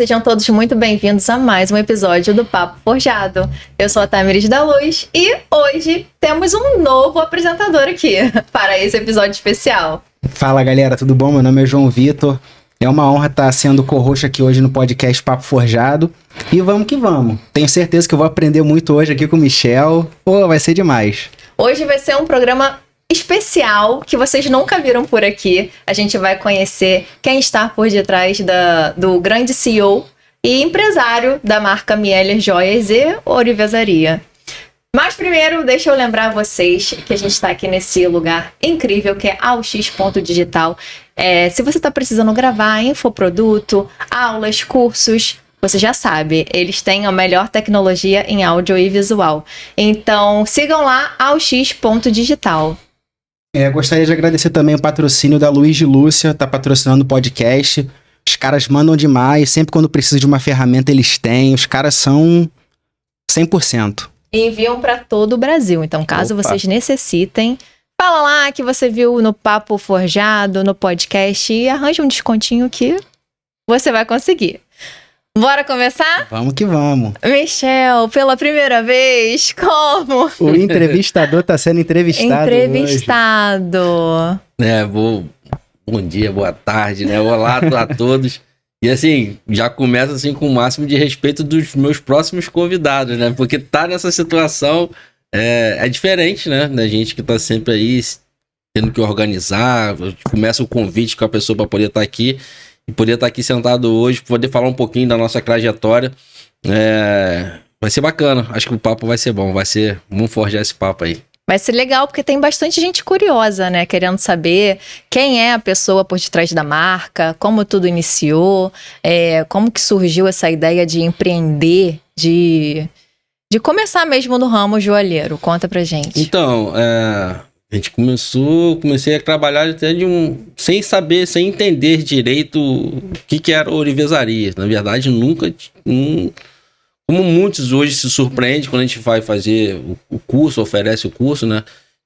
sejam todos muito bem-vindos a mais um episódio do Papo Forjado. Eu sou a Tamiris da Luz e hoje temos um novo apresentador aqui para esse episódio especial. Fala galera, tudo bom? Meu nome é João Vitor. É uma honra estar sendo co-host aqui hoje no podcast Papo Forjado. E vamos que vamos. Tenho certeza que eu vou aprender muito hoje aqui com o Michel. Pô, vai ser demais. Hoje vai ser um programa especial que vocês nunca viram por aqui. A gente vai conhecer quem está por detrás do grande CEO e empresário da marca Mieler Joias e Ourivesaria. Mas primeiro, deixa eu lembrar vocês que a gente está aqui nesse lugar incrível que é AUX.digital. Se você está precisando gravar infoproduto, aulas, cursos, você já sabe, eles têm a melhor tecnologia em áudio e visual. Então, sigam lá, AUX.digital. Gostaria de agradecer também o patrocínio da Luiz de Lúcia, tá patrocinando o podcast. Os caras mandam demais, sempre quando precisa de uma ferramenta eles têm, os caras são 100%. E enviam para todo o Brasil, então caso vocês necessitem, fala lá que você viu no Papo Forjado, no podcast e arranja um descontinho que você vai conseguir. Bora começar? Vamos que vamos. Michel, pela primeira vez, como? O entrevistador tá sendo entrevistado hoje. Bom dia, boa tarde, né? Olá a todos. E assim, já começa assim com o máximo de respeito dos meus próximos convidados, né? Porque tá nessa situação é diferente, né? Da gente que tá sempre aí tendo que organizar, começa o convite com a pessoa para poder estar aqui. E poder estar aqui sentado hoje, poder falar um pouquinho da nossa trajetória. Vai ser bacana. Acho que o papo vai ser bom. Vamos forjar esse papo aí. Vai ser legal, porque tem bastante gente curiosa, né? Querendo saber quem é a pessoa por detrás da marca, como tudo iniciou, como que surgiu essa ideia de empreender, de começar mesmo no ramo joalheiro. Conta pra gente. Então, a gente comecei a trabalhar até sem saber, sem entender direito o que era ourivesaria. Na verdade, nunca, como muitos hoje se surpreendem quando a gente vai fazer o curso, oferece o curso, né?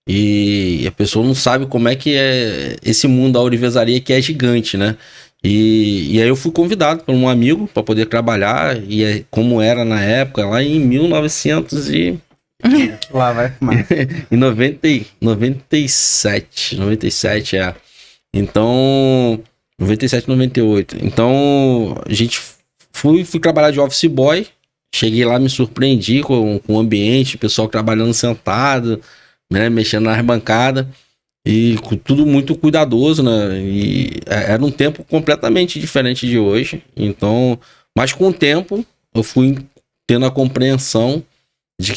E a pessoa não sabe como é que é esse mundo da ourivesaria que é gigante, né? E aí eu fui convidado por um amigo para poder trabalhar, e como era na época, lá em 1900 e... Lá vai fumar. Em 97, Então, 97, 98. Então, a gente fui trabalhar de office boy. Cheguei lá, me surpreendi com o ambiente, o pessoal trabalhando sentado, né, mexendo nas bancadas. E tudo muito cuidadoso, né? E era um tempo completamente diferente de hoje. Então, mas com o tempo, eu fui tendo a compreensão de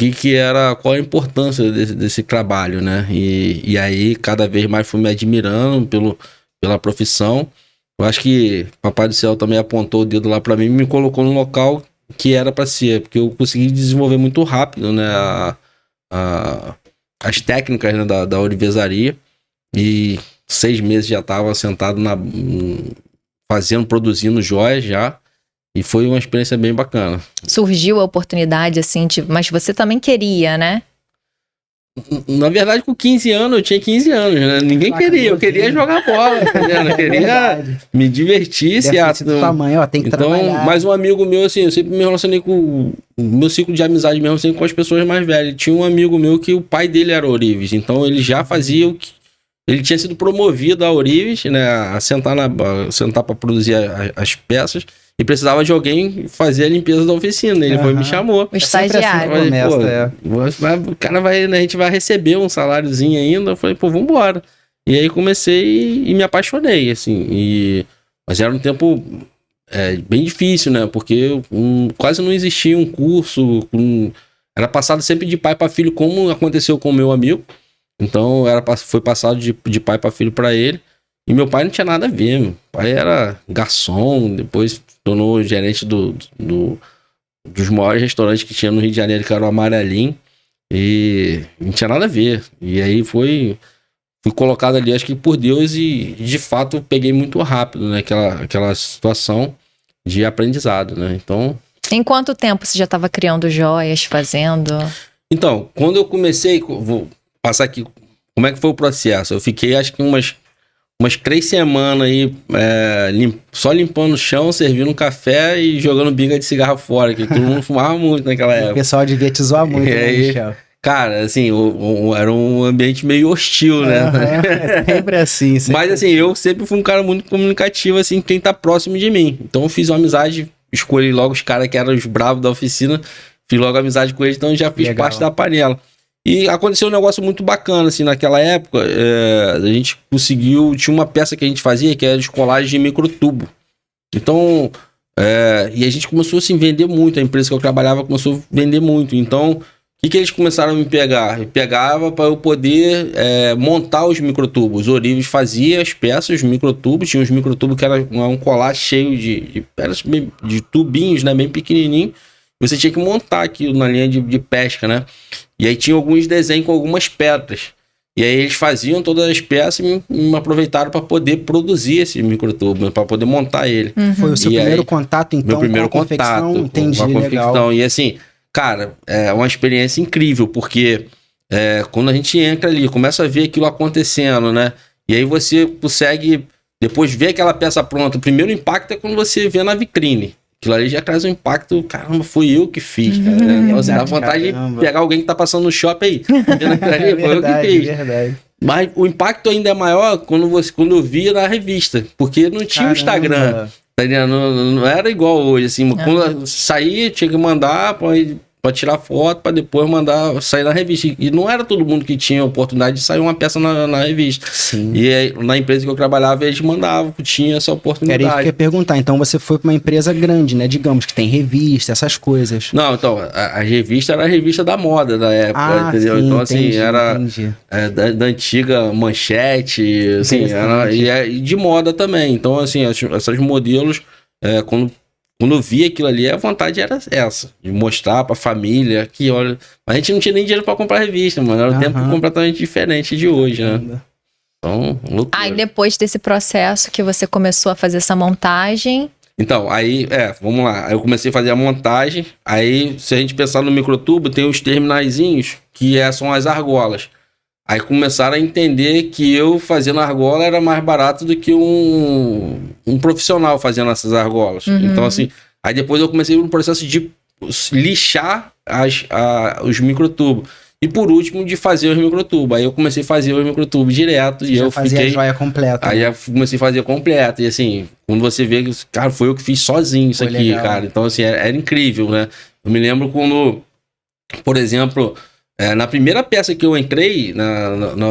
qual a importância desse trabalho, né? E aí, cada vez mais fui me admirando pela profissão. Eu acho que Papai do Céu também apontou o dedo lá para mim e me colocou no local que era para ser, porque eu consegui desenvolver muito rápido, né? As técnicas, né, da ourivesaria, e 6 meses já estava sentado produzindo joias já. E foi uma experiência bem bacana. Surgiu a oportunidade, assim, mas você também queria, né? Na verdade, com 15 anos, eu tinha 15 anos, né? Ninguém queria, eu queria jogar bola, entendeu? Eu queria me divertir. Tamanho, tem que trabalhar. Mas um amigo meu, assim, eu sempre me relacionei com o meu ciclo de amizade mesmo, assim, com as pessoas mais velhas. Tinha um amigo meu que o pai dele era ourives, então ele já fazia ele tinha sido promovido a ourives, né? A sentar para produzir as peças. E precisava de alguém fazer a limpeza da oficina. Ele foi e me chamou. O estagiário. O cara vai, né, a gente vai receber um saláriozinho ainda. Eu falei, vambora. E aí comecei e me apaixonei, assim. Mas era um tempo bem difícil, né? Porque quase não existia um curso. Era passado sempre de pai para filho, como aconteceu com o meu amigo. Então foi passado de pai para filho para ele. E meu pai não tinha nada a ver. Meu pai era garçom, depois tornou gerente dos maiores restaurantes que tinha no Rio de Janeiro, que era o Amarelinho. E não tinha nada a ver. E aí fui colocado ali, acho que por Deus, e de fato peguei muito rápido, né? Aquela situação de aprendizado, né? Então... Em quanto tempo você já estava criando joias, fazendo? Então, quando eu comecei, vou passar aqui como é que foi o processo. Eu fiquei acho que umas 3 semanas aí só limpando o chão, servindo um café e jogando binga de cigarro fora, que todo mundo fumava muito naquela O época. pessoal devia te zoar muito, né, aí, Michel? Cara, assim, era um ambiente meio hostil, né? É sempre assim. Sempre Mas assim, eu sempre fui um cara muito comunicativo, assim, quem tá próximo de mim. Então eu fiz uma amizade, escolhi logo os caras que eram os bravos da oficina, fiz logo amizade com eles, então já fiz parte da panela. E aconteceu um negócio muito bacana, assim, naquela época, a gente conseguiu, tinha uma peça que a gente fazia, que era de colagem de microtubo. Então, e a gente começou assim, a vender muito, a empresa que eu trabalhava começou a vender muito. Então, o que eles começaram a me pegar? Me pegava para eu poder montar os microtubos. O Orives fazia as peças, os microtubos, tinha os microtubos que era um colar cheio de tubinhos, né, bem pequenininho. Você tinha que montar aquilo na linha de pesca, né? E aí tinha alguns desenhos com algumas pedras. E aí eles faziam todas as peças e me aproveitaram para poder produzir esse microtubo, para poder montar ele. Foi o seu primeiro contato, então, meu primeiro com a confecção? contato, Entendi, com a confecção. legal. E assim, cara, é uma experiência incrível, porque quando a gente entra ali, começa a ver aquilo acontecendo, né? E aí você consegue depois ver aquela peça pronta. O primeiro impacto é quando você vê na vitrine. Aquilo ali já traz um impacto, caramba, fui eu que fiz, cara. Então, você dá vontade de pegar alguém que tá passando no shopping aí. Vendo aquilo ali, foi eu que fiz. Verdade. Mas o impacto ainda é maior quando eu via na revista, porque não tinha o Instagram, tá entendendo? Não era igual hoje, assim. Quando eu saía, tinha que mandar pra tirar foto, pra depois mandar sair na revista. E não era todo mundo que tinha a oportunidade de sair uma peça na revista. Sim. E aí, na empresa que eu trabalhava, eles mandavam, tinha essa oportunidade. Era isso que eu ia perguntar. Então você foi pra uma empresa grande, né? Digamos que tem revista, essas coisas. Não, então, a revista era a revista da moda da época, entendeu? Sim, então, assim, entendi, era entendi. da antiga Manchete, assim, e de moda também. Então, assim, essas modelos, quando eu via aquilo ali, a vontade era essa, de mostrar pra família que, olha... A gente não tinha nem dinheiro pra comprar revista, mano. Era um tempo completamente diferente de hoje, né? Então, loucura. Aí depois desse processo que você começou a fazer essa montagem... Então, aí, vamos lá. Aí eu comecei a fazer a montagem. Aí, se a gente pensar no microtubo, tem os terminaizinhos, que são as argolas. Aí começaram a entender que eu fazendo argola era mais barato do que um profissional fazendo essas argolas. Então, assim, aí depois eu comecei no processo de lixar os microtubos. E por último, de fazer os microtubos. Aí eu comecei a fazer os microtubos direto. E eu fazia a joia completa. Aí eu comecei a fazer completo. E assim, quando você vê que, cara, foi eu que fiz sozinho isso aqui, legal. Cara. Então, assim, era incrível, né? Eu me lembro quando, por exemplo, na primeira peça que eu entrei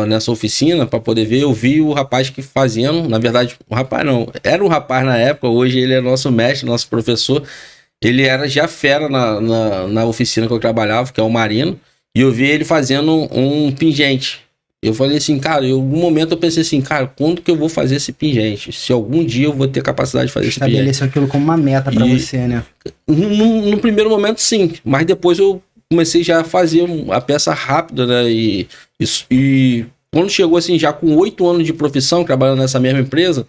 nessa oficina, para poder ver, eu vi o rapaz que fazendo. Na verdade, o rapaz não. Era um rapaz na época, hoje ele é nosso mestre, nosso professor. Ele era já fera na oficina que eu trabalhava, que é o Marino. E eu vi ele fazendo um pingente. Eu falei assim, cara, em algum momento eu pensei assim, cara, quando que eu vou fazer esse pingente? Se algum dia eu vou ter capacidade de fazer esse pingente. Estabeleceu aquilo como uma meta pra você, né? No primeiro momento, sim. Mas depois eu comecei já a fazer a peça rápida, né? E quando chegou assim, já com 8 anos de profissão, trabalhando nessa mesma empresa,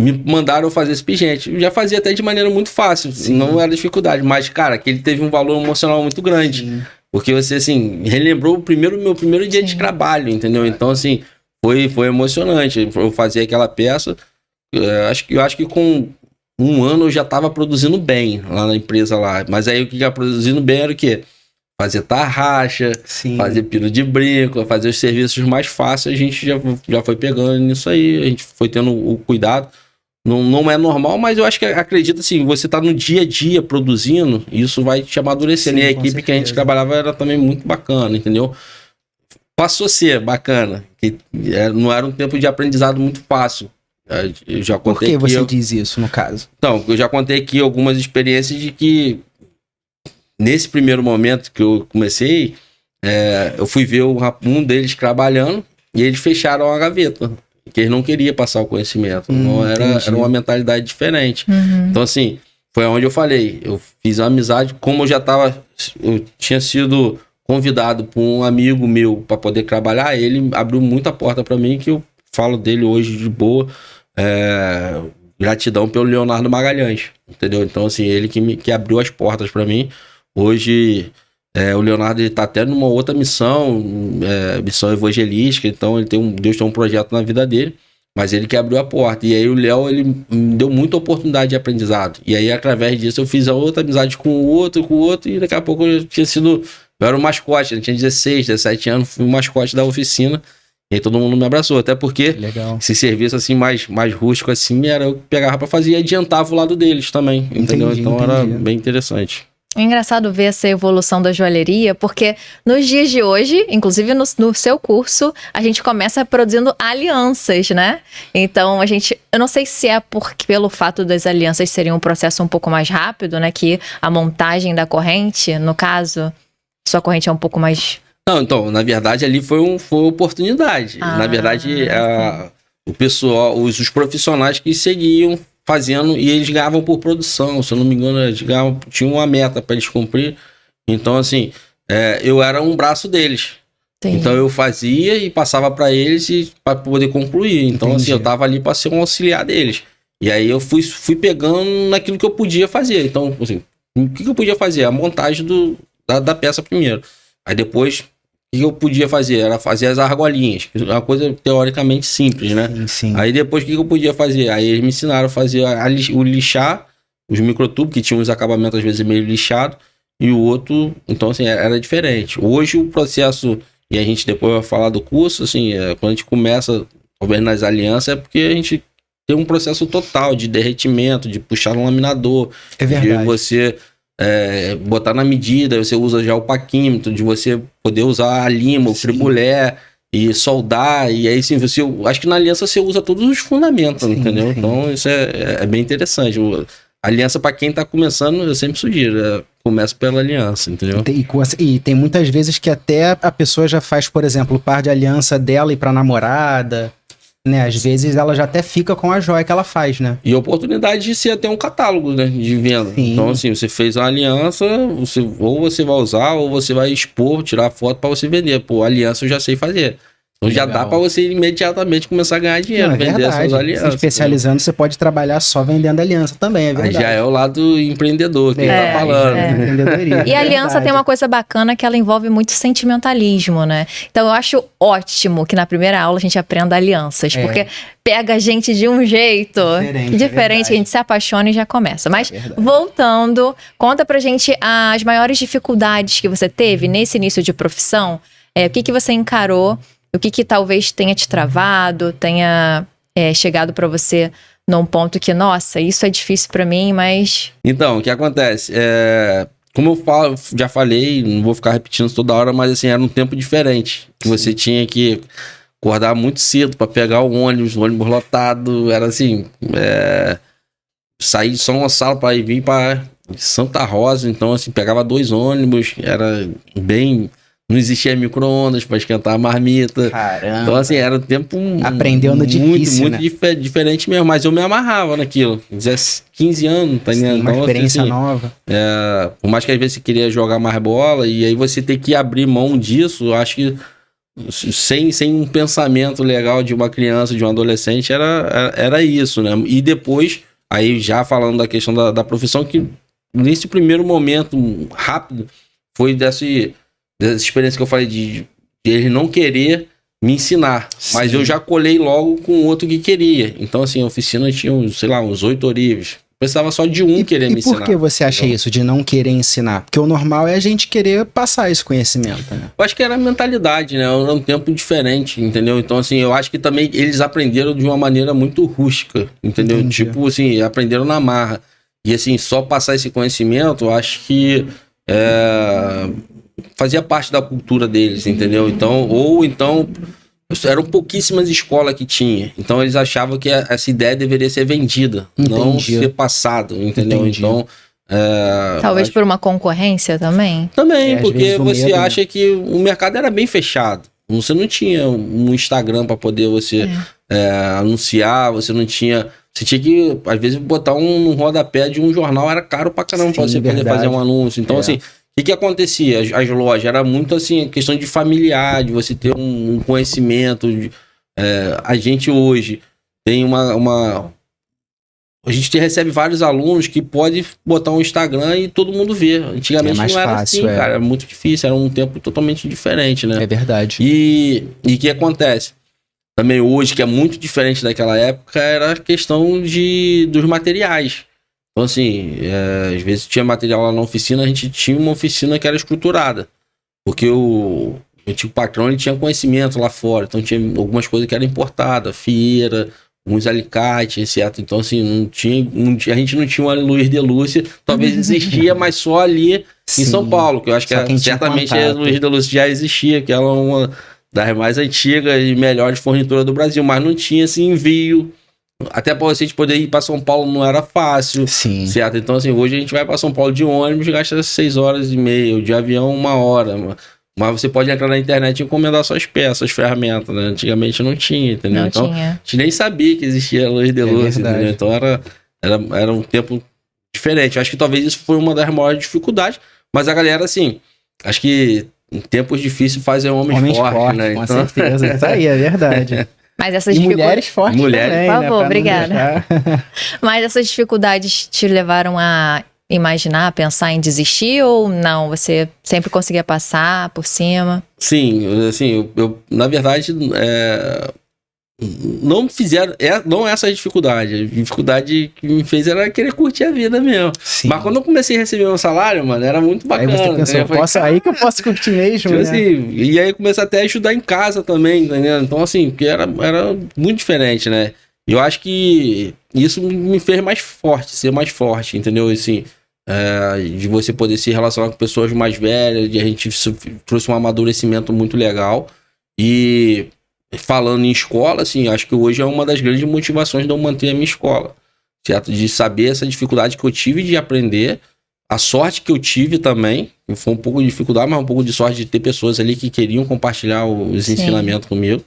me mandaram fazer esse pingente. Eu já fazia até de maneira muito fácil, não era dificuldade. Mas, cara, que ele teve um valor emocional muito grande. Sim. Porque você, assim, relembrou meu primeiro dia de trabalho, entendeu? Então, assim, foi emocionante. Eu fazia aquela peça. Eu acho que com 1 ano eu já estava produzindo bem lá na empresa lá. Mas aí o que ia produzindo bem era o quê? Fazer tarraxa, fazer pino de brinco, fazer os serviços mais fáceis. A gente já foi pegando nisso aí. A gente foi tendo o cuidado. Não é normal, mas eu acho que acredito assim, você tá no dia a dia produzindo, isso vai te amadurecendo. E a equipe que a gente trabalhava era também muito bacana, entendeu? Passou a ser bacana, que não era um tempo de aprendizado muito fácil. Eu já contei. Por que você diz isso, no caso? Então, eu já contei aqui algumas experiências de que nesse primeiro momento que eu comecei, eu fui ver um deles trabalhando e eles fecharam a gaveta. Que eles não queriam passar o conhecimento. Não era uma mentalidade diferente. Então, assim, foi onde eu falei. Eu fiz uma amizade, como eu tinha sido convidado por um amigo meu para poder trabalhar, ele abriu muita porta para mim, que eu falo dele hoje de boa. Gratidão pelo Leonardo Magalhães, entendeu? Então, assim, ele que abriu as portas para mim. Hoje... o Leonardo está até numa outra missão, missão evangelística, então Deus tem um projeto na vida dele. mas ele que abriu a porta. E aí o Léo, ele me deu muita oportunidade de aprendizado. E aí, através disso, eu fiz a outra amizade com o outro, e daqui a pouco eu era o mascote, eu tinha 16, 17 anos, fui o mascote da oficina. E aí todo mundo me abraçou, até porque Legal. esse serviço assim mais rústico assim, era eu que pegava pra fazer e adiantava o lado deles também, entendeu? Então era bem interessante. É engraçado ver essa evolução da joalheria, porque nos dias de hoje, inclusive no seu curso, a gente começa produzindo alianças, né? Então, eu não sei se é pelo fato das alianças serem um processo um pouco mais rápido, né? Que a montagem da corrente, no caso, sua corrente é um pouco mais... Não, então, na verdade, ali foi oportunidade. Na verdade, o pessoal, os profissionais que seguiam fazendo, e eles ganhavam por produção, se eu não me engano, eles tinham uma meta para eles cumprir. Então, assim, eu era um braço deles. Entendi. Então, eu fazia e passava para eles para poder concluir. Então, assim, eu tava ali para ser um auxiliar deles. E aí eu fui pegando naquilo que eu podia fazer. Então, assim, o que eu podia fazer? A montagem da peça primeiro. Aí depois... O que eu podia fazer? Era fazer as argolinhas, que é uma coisa teoricamente simples, né? Sim. Aí depois o que eu podia fazer? Aí eles me ensinaram a fazer o lixar, os microtubos, que tinham os acabamentos às vezes meio lixados, e o outro, então assim, era diferente. Hoje o processo, e a gente depois vai falar do curso, assim, quando a gente começa, talvez nas alianças, é porque a gente tem um processo total de derretimento, de puxar no laminador, verdade. de você... botar na medida, você usa já o paquímetro, de você poder usar a lima, o tribulé e soldar, e aí sim, acho que na aliança você usa todos os fundamentos, entendeu? Sim. Então isso é bem interessante. A aliança, para quem tá começando, eu sempre sugiro, começa pela aliança, entendeu? E tem muitas vezes que até a pessoa já faz, por exemplo, o par de aliança dela e pra namorada... Né? Às vezes ela já até fica com a joia que ela faz, né? E a oportunidade de ser até um catálogo, né? De venda. Sim. Então, assim, você fez uma aliança, ou você vai usar, ou você vai expor, tirar foto para você vender. Pô, aliança eu já sei fazer. Então já dá para você imediatamente começar a ganhar dinheiro, vender essas alianças. Se especializando, você pode trabalhar só vendendo aliança também, é verdade. Aí já é o lado empreendedor que tá falando. E a aliança tem uma coisa bacana que ela envolve muito sentimentalismo, né? Então eu acho ótimo que na primeira aula a gente aprenda alianças, porque pega a gente de um jeito diferente que a gente se apaixona e já começa. Mas voltando, conta pra gente as maiores dificuldades que você teve nesse início de profissão, o que você encarou, o que talvez tenha te travado, tenha chegado para você num ponto que, nossa, isso é difícil para mim, mas... Então, o que acontece? Como eu já falei, não vou ficar repetindo toda hora, mas assim, era um tempo diferente. Que você tinha que acordar muito cedo para pegar o ônibus lotado, era assim... sair de São Gonçalo para ir vir para Santa Rosa, então assim, pegava 2 ônibus, era bem... Não existia micro-ondas para esquentar a marmita. Caramba. Então, assim, era um tempo aprendendo difícil, muito diferente mesmo. Mas eu me amarrava naquilo. 15 anos, tá ligado? Uma então, experiência assim, nova. Por mais que às vezes você queria jogar mais bola, e aí você ter que abrir mão disso, eu acho que sem um pensamento legal de uma criança, de um adolescente, era isso, né? E depois, aí já falando da questão da profissão, que nesse primeiro momento rápido, foi dessa experiência que eu falei de ele não querer me ensinar. Sim. Mas eu já colei logo com outro que queria. Então, assim, a oficina tinha, uns 8 orives. Precisava só de um querer me ensinar. E por que você acha isso, de não querer ensinar? Porque o normal é a gente querer passar esse conhecimento, né? Eu acho que era a mentalidade, né? Era um tempo diferente, entendeu? Então, assim, eu acho que também eles aprenderam de uma maneira muito rústica, entendeu? Entendi. Tipo, assim, aprenderam na marra. E, assim, só passar esse conhecimento, eu acho que... fazia parte da cultura deles, entendeu? Então, eram pouquíssimas escolas que tinha. Então, eles achavam que essa ideia deveria ser vendida, não ser passado, entendeu? Entendi. Então... talvez por uma concorrência também? Também, porque você medo, acha que o mercado era bem fechado. Você não tinha um Instagram para poder você anunciar, você não tinha... Você tinha que, às vezes, botar um rodapé de um jornal, era caro pra caramba pra você poder fazer um anúncio. Então, assim... O que acontecia? As lojas, era muito assim, questão de familiar, de você ter um conhecimento. A gente hoje tem a gente recebe vários alunos que pode botar um Instagram e todo mundo vê. Antigamente não era fácil, assim, cara. Era muito difícil, era um tempo totalmente diferente, né? É verdade. E o que acontece? também hoje, que é muito diferente daquela época, era a questão dos materiais. Então, assim, às vezes tinha material lá na oficina, a gente tinha uma oficina que era estruturada. Porque o antigo patrão, ele tinha conhecimento lá fora. Então, tinha algumas coisas que eram importadas, fieira, uns alicates, etc. Então, assim, a gente não tinha uma Luiz de Lúcia. Talvez existia, mas só ali em São Paulo. Que eu acho que certamente a Luiz de Lúcia já existia, que ela é uma das mais antigas e melhores fornituras do Brasil. Mas não tinha esse envio. Até para vocês poderem ir para São Paulo não era fácil, certo? Então, assim, hoje a gente vai para São Paulo de ônibus, gasta 6 horas e meia, de avião 1 hora, mas você pode entrar na internet e encomendar suas peças, suas ferramentas, né? Antigamente não tinha, entendeu? Não então, tinha. a gente nem sabia que existia a Luiz de Lúcia, entendeu? Então, era um tempo diferente. Eu acho que talvez isso foi uma das maiores dificuldades, mas a galera, assim, acho que em tempos difíceis fazem homens fortes, né? Com então... certeza, isso aí, é verdade. Mas essas e mulheres fortes mulheres. também, por favor, né? obrigada. Mas essas dificuldades te levaram a imaginar, a pensar em desistir ou não? Você sempre conseguia passar por cima? Sim, assim, eu na verdade, não fizeram, não essa dificuldade. A dificuldade que me fez era querer curtir a vida mesmo. Sim. Mas quando eu comecei a receber meu salário, mano, era muito bacana. Aí você pensou, aí que eu posso curtir mesmo, tipo né? assim, e aí eu comecei até a ajudar em casa também, entendeu? Então, assim, porque era muito diferente, né? E eu acho que isso me fez mais forte, ser mais forte, entendeu? Assim, de você poder se relacionar com pessoas mais velhas, de a gente trouxe um amadurecimento muito legal. E falando em escola, assim, acho que hoje é uma das grandes motivações de eu manter a minha escola, certo? De saber essa dificuldade que eu tive de aprender, a sorte que eu tive também, foi um pouco de dificuldade, mas um pouco de sorte de ter pessoas ali que queriam compartilhar os ensinamentos comigo.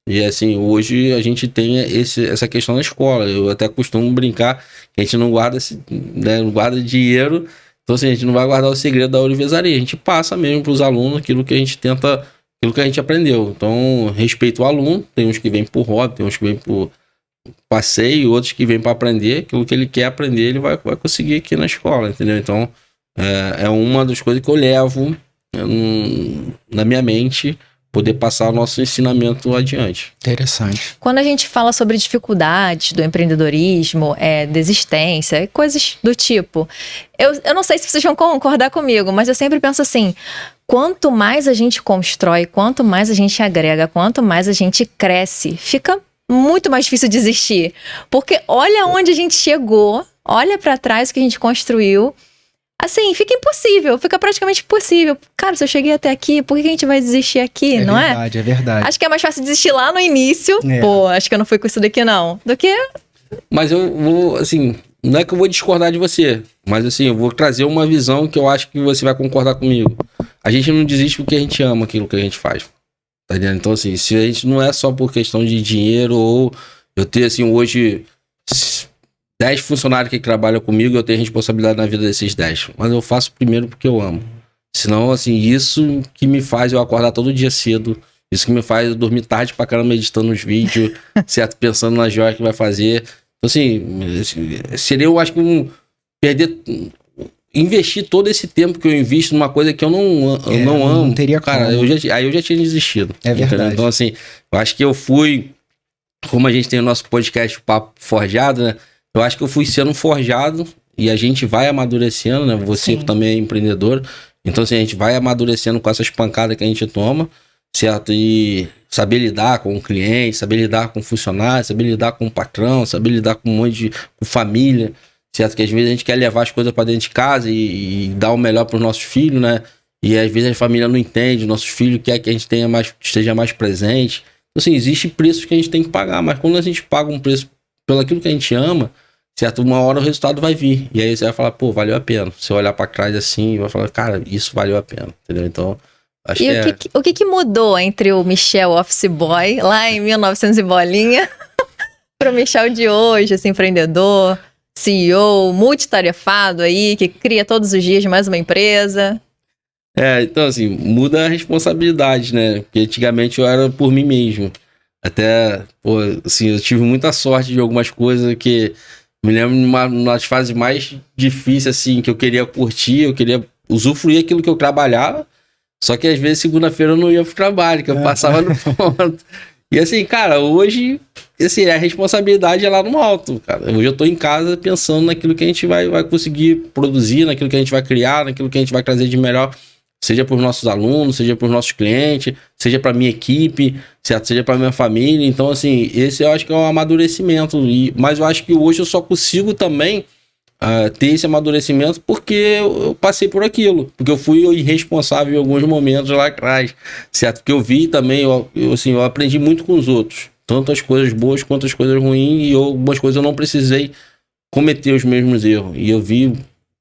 E assim, hoje a gente tem essa questão na escola. Eu até costumo brincar que a gente não guarda, né, não guarda dinheiro. Então, assim, a gente não vai guardar o segredo da ourivesaria. A gente passa mesmo para os alunos aquilo que a gente tenta, aquilo que a gente aprendeu. Então, respeito o aluno. Tem uns que vêm por hobby, tem uns que vêm por passeio, outros que vêm para aprender. Aquilo que ele quer aprender, ele vai conseguir aqui na escola, entendeu? Então, é uma das coisas que eu levo na minha mente, poder passar o nosso ensinamento adiante. Interessante. Quando a gente fala sobre dificuldades do empreendedorismo, desistência, coisas do tipo, eu não sei se vocês vão concordar comigo, mas eu sempre penso assim, quanto mais a gente constrói, quanto mais a gente agrega, quanto mais a gente cresce, fica muito mais difícil desistir. Porque olha onde a gente chegou, olha pra trás o que a gente construiu. Assim, fica impossível, fica praticamente impossível. Cara, se eu cheguei até aqui, por que a gente vai desistir aqui, não é? É verdade. Acho que é mais fácil desistir lá no início. Pô, acho que eu não fui com isso daqui, não. Do que... Mas eu vou, assim, não é que eu vou discordar de você, mas assim, eu vou trazer uma visão que eu acho que você vai concordar comigo. A gente não desiste porque a gente ama aquilo que a gente faz. Tá entendendo? Então, assim, se a gente não é só por questão de dinheiro ou eu ter, assim, hoje 10 funcionários que trabalham comigo, eu tenho responsabilidade na vida desses 10. Mas eu faço primeiro porque eu amo. Senão, assim, isso que me faz eu acordar todo dia cedo. Isso que me faz eu dormir tarde pra caramba editando os vídeos, certo? Pensando na joia que vai fazer. Então, assim, seria, eu acho que investir todo esse tempo que eu invisto numa coisa que eu não amo. Não teria cara, como. aí eu já tinha desistido. É verdade. Entendeu? Então, assim, eu acho que eu fui, como a gente tem o nosso podcast Papo Forjado, né? Eu acho que eu fui sendo forjado e a gente vai amadurecendo, né? Você também é empreendedor. Então, assim, a gente vai amadurecendo com essas pancadas que a gente toma, certo? E saber lidar com o cliente, saber lidar com o funcionário, saber lidar com o patrão, saber lidar com um monte com família, certo? Que às vezes a gente quer levar as coisas para dentro de casa e dar o melhor para os nossos filhos, né? E às vezes a família não entende, nossos filhos querem que a gente esteja mais presente. Então, assim, existe preços que a gente tem que pagar, mas quando a gente paga um preço pelo aquilo que a gente ama, certo? Uma hora o resultado vai vir. E aí você vai falar, pô, valeu a pena. Você olhar pra trás assim e vai falar, cara, isso valeu a pena. Entendeu? Então, acho que o que mudou entre o Michel Office Boy, lá em 1900 e bolinha, pro Michel de hoje, esse empreendedor, CEO, multitarefado aí, que cria todos os dias mais uma empresa? Então assim, muda a responsabilidade, né? Porque antigamente eu era por mim mesmo. Até, pô, assim, eu tive muita sorte de algumas coisas que... Me lembro numa das fases mais difíceis, assim, que eu queria curtir, eu queria usufruir aquilo que eu trabalhava, só que às vezes segunda-feira eu não ia pro trabalho, que eu passava no ponto. E assim, cara, hoje, assim, a responsabilidade é lá no alto, cara. Hoje eu tô em casa pensando naquilo que a gente vai conseguir produzir, naquilo que a gente vai criar, naquilo que a gente vai trazer de melhor, seja para os nossos alunos, seja para os nossos clientes, seja para minha equipe, certo? Seja para minha família. Então, assim, esse eu acho que é um amadurecimento. Mas eu acho que hoje eu só consigo também ter esse amadurecimento porque eu passei por aquilo, porque eu fui irresponsável em alguns momentos lá atrás, certo? Porque eu vi também, eu aprendi muito com os outros, tanto as coisas boas quanto as coisas ruins, e algumas coisas eu não precisei cometer os mesmos erros, e eu vi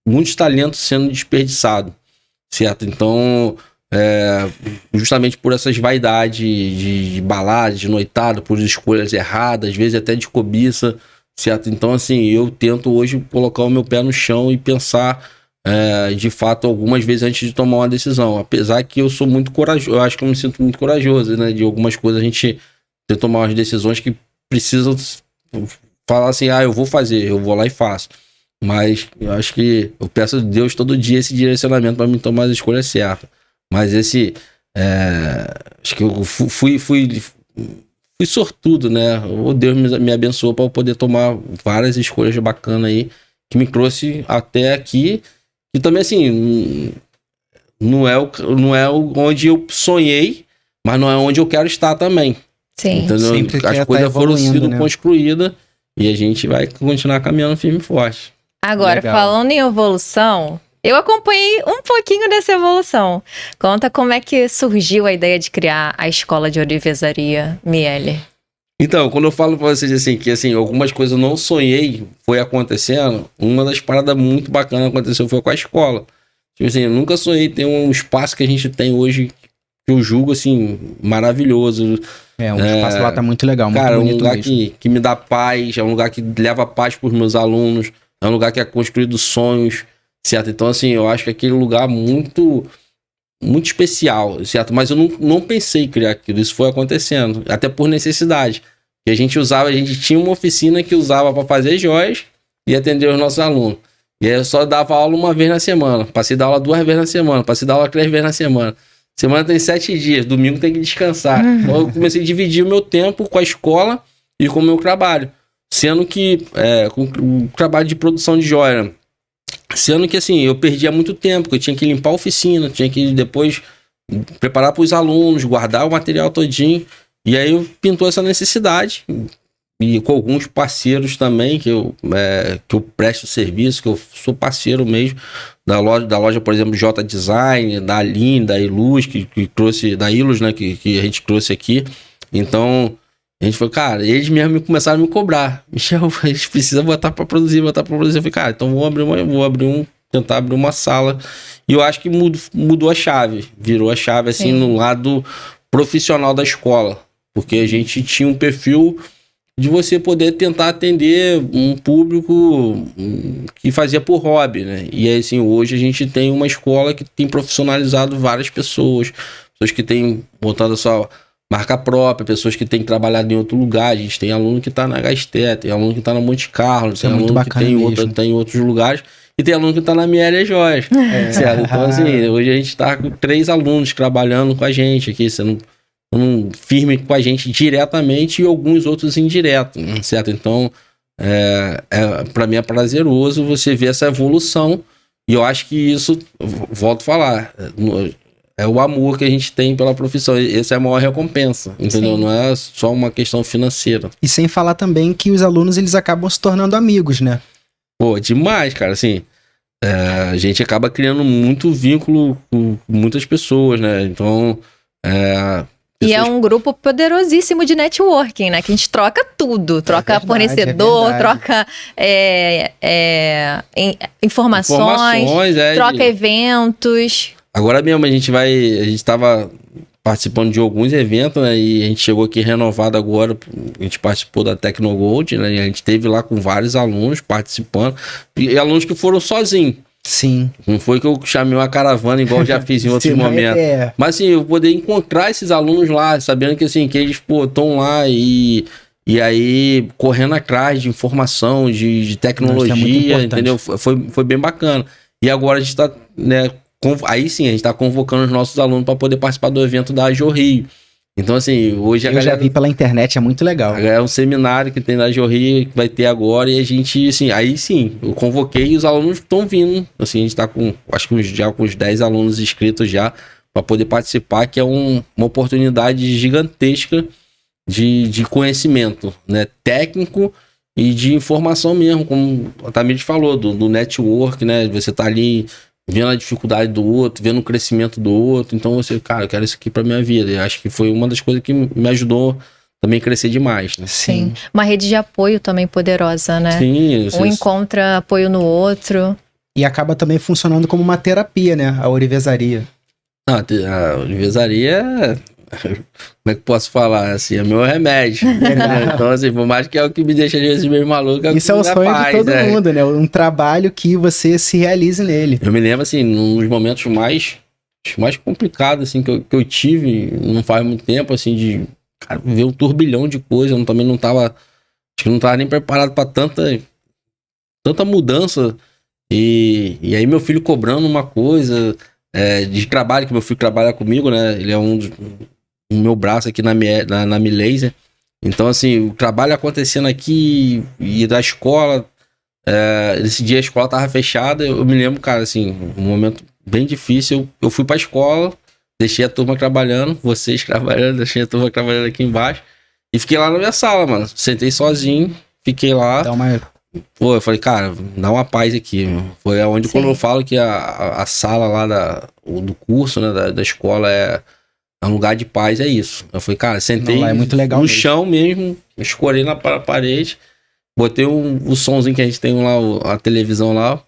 muitos talentos sendo desperdiçados, certo? Então, justamente por essas vaidades de balada, de noitada, por escolhas erradas, às vezes até de cobiça, certo? Então, assim, eu tento hoje colocar o meu pé no chão e pensar, de fato, algumas vezes antes de tomar uma decisão. Apesar que eu sou muito corajoso, eu acho que eu me sinto muito corajoso, né? De algumas coisas a gente tem que tomar umas decisões que precisam falar assim, eu vou fazer, eu vou lá e faço. Mas eu acho que eu peço a Deus todo dia esse direcionamento para me tomar as escolhas certas. Mas acho que eu fui sortudo, né? O Deus me abençoou para eu poder tomar várias escolhas bacanas aí, que me trouxe até aqui. E também, assim, não é onde eu sonhei, mas não é onde eu quero estar também. Sim. Entendeu? As coisas foram sendo construídas e a gente vai continuar caminhando firme e forte. Agora, Legal. falando em evolução, eu acompanhei um pouquinho dessa evolução. Conta como é que surgiu a ideia de criar a escola de orivesaria Miele. Então, quando eu falo pra vocês assim, que assim, algumas coisas eu não sonhei, foi acontecendo, uma das paradas muito bacanas que aconteceu foi com a escola. Tipo assim, eu nunca sonhei ter um espaço que a gente tem hoje, que eu julgo assim, maravilhoso. O espaço lá tá muito legal, muito cara, bonito um lugar mesmo. que me dá paz, é um lugar que leva paz pros meus alunos, é um lugar que é construído sonhos, certo? Então, assim, eu acho que aquele lugar muito especial, certo? Mas eu não pensei em criar aquilo, isso foi acontecendo, até por necessidade. Que a gente tinha uma oficina que usava para fazer joias e atender os nossos alunos. E aí eu só dava aula uma vez na semana, passei a dar aula 2 vezes na semana, passei a dar aula 3 vezes na semana. Semana tem 7 dias, domingo tem que descansar. Então eu comecei a dividir o meu tempo com a escola e com o meu trabalho. Sendo que, com o trabalho de produção de joia, sendo que assim, eu perdia muito tempo, porque eu tinha que limpar a oficina, tinha que depois preparar para os alunos, guardar o material todinho. E aí pintou essa necessidade, e com alguns parceiros também, que eu presto serviço, que eu sou parceiro mesmo, da loja, por exemplo, J Design, da Aline, da Ilus, que trouxe, da Ilus, né, que a gente trouxe aqui. Então, a gente falou, cara, eles mesmo começaram a me cobrar. Michel, a gente precisa botar pra produzir. Eu falei, cara, então tentar abrir uma sala. E eu acho que mudou a chave, virou a chave, assim, no lado profissional da escola. Porque a gente tinha um perfil de você poder tentar atender um público que fazia por hobby, né? E aí, assim, hoje a gente tem uma escola que tem profissionalizado várias pessoas que têm montado a sua marca própria, pessoas que têm trabalhado em outro lugar. A gente tem aluno que está na Gasté, tem aluno que está na Monte Carlo, tem aluno que tem em outros lugares, e tem aluno que está na Miele Joias. Certo? Então, assim, hoje a gente está com 3 alunos trabalhando com a gente aqui, sendo firme com a gente diretamente e alguns outros indiretos, certo? Então, para mim é prazeroso você ver essa evolução, e eu acho que isso, volto a falar, é o amor que a gente tem pela profissão. Essa é a maior recompensa, entendeu? Sim. Não é só uma questão financeira. E sem falar também que os alunos, eles acabam se tornando amigos, né? Pô, demais, cara, assim, a gente acaba criando muito vínculo com muitas pessoas, né? Então, E é um grupo poderosíssimo de networking, né? Que a gente troca tudo. Troca fornecedor, troca informações, troca eventos. Agora mesmo a gente tava participando de alguns eventos, né? E a gente chegou aqui renovado agora. A gente participou da Tecnogold, né? E a gente esteve lá com vários alunos participando. E alunos que foram sozinhos. Sim. Não foi que eu chamei uma caravana igual já fiz em outros momentos. Mas assim, eu poder encontrar esses alunos lá, sabendo que assim, que eles estão lá e aí correndo atrás de informação, de tecnologia, entendeu? Foi bem bacana. E agora a gente tá, né, aí sim, a gente tá convocando os nossos alunos para poder participar do evento da AJO Rio. Então, assim, hoje a Eu galera... já vi pela internet, é muito legal. É um seminário que tem na Jorri, que vai ter agora, e a gente, assim, aí sim, eu convoquei e os alunos estão vindo. Assim, a gente tá com, acho que já com uns 10 alunos inscritos já, para poder participar, que é uma oportunidade gigantesca de conhecimento, né? Técnico e de informação mesmo, como a Tamires falou, do network, né? Você tá ali vendo a dificuldade do outro, vendo o crescimento do outro. Então você, cara, eu quero isso aqui pra minha vida. E acho que foi uma das coisas que me ajudou também a crescer demais, né? Sim. Uma rede de apoio também poderosa, né? Sim, Um encontra apoio no outro. E acaba também funcionando como uma terapia, né? A ourivesaria. A universaria, como é que posso falar? Assim, é meu remédio. Né? Então, assim, por mais que é o que me deixa às vezes meio maluco, é o que Isso é me o dá sonho paz, de todo né? mundo, né? Um trabalho que você se realize nele. Eu me lembro, assim, nos momentos mais complicados, assim, que eu tive, não faz muito tempo, assim, de cara, ver um turbilhão de coisas. Eu também não tava, acho que não tava nem preparado pra tanta mudança. E aí meu filho cobrando uma coisa de trabalho, que meu filho trabalha comigo, né? Ele é o meu braço aqui na Milaser. Então, assim, o trabalho acontecendo aqui e da escola, esse dia a escola tava fechada, eu me lembro, cara, assim, um momento bem difícil. Eu fui pra escola, deixei a turma trabalhando, vocês trabalhando, deixei a turma trabalhando aqui embaixo, e fiquei lá na minha sala, mano. Sentei sozinho, fiquei lá. Dá uma... Pô, eu falei, cara, dá uma paz aqui, meu. Foi onde quando eu falo que a sala lá do curso, né, da escola é um lugar de paz, é isso. Eu falei, cara, sentei é muito legal no mesmo. chão mesmo, escorei na parede, botei o somzinho que a gente tem lá, a televisão lá,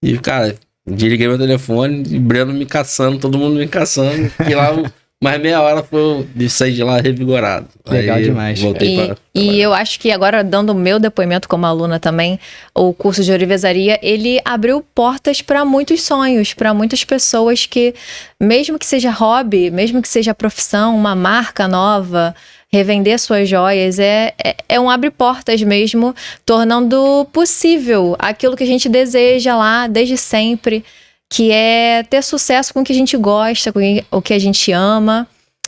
e, cara, desliguei meu telefone, e Breno me caçando, todo mundo me caçando, e lá... Mas meia hora foi de sair de lá revigorado. Legal aí, demais. Voltei E eu acho que agora, dando o meu depoimento como aluna também, o curso de ourivesaria, ele abriu portas para muitos sonhos, para muitas pessoas que, mesmo que seja hobby, mesmo que seja profissão, uma marca nova, revender suas joias, é um abre-portas mesmo, tornando possível aquilo que a gente deseja lá desde sempre, que é ter sucesso com o que a gente gosta, com o que a gente ama.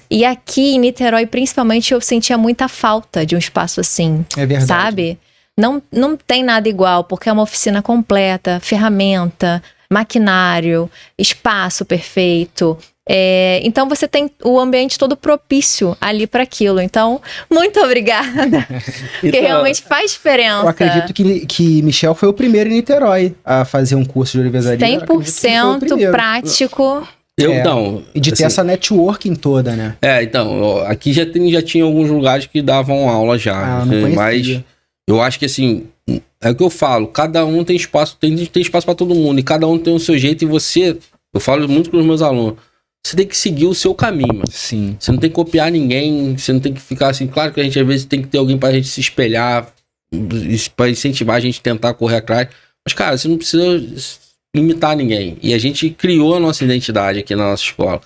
E aqui em Niterói, principalmente, eu sentia muita falta de um espaço assim. É verdade. Sabe? Não tem nada igual, porque é uma oficina completa, ferramenta, maquinário, espaço perfeito. Então você tem o ambiente todo propício ali para aquilo. Então, muito obrigada. Porque realmente faz diferença. Eu acredito que Michel foi o primeiro em Niterói a fazer um curso de ourivesaria. 100% prático. E de ter essa networking toda, né? Então, aqui já tinha alguns lugares que davam aula já. Não conhecia. Mas eu acho que assim, é o que eu falo, cada um tem espaço, tem espaço para todo mundo, e cada um tem o seu jeito, e eu falo muito com os meus alunos, você tem que seguir o seu caminho, mano. Sim. Você não tem que copiar ninguém, você não tem que ficar assim, claro que a gente às vezes tem que ter alguém pra gente se espelhar, pra incentivar a gente a tentar correr atrás, mas cara, você não precisa imitar ninguém. E a gente criou a nossa identidade aqui na nossa escola,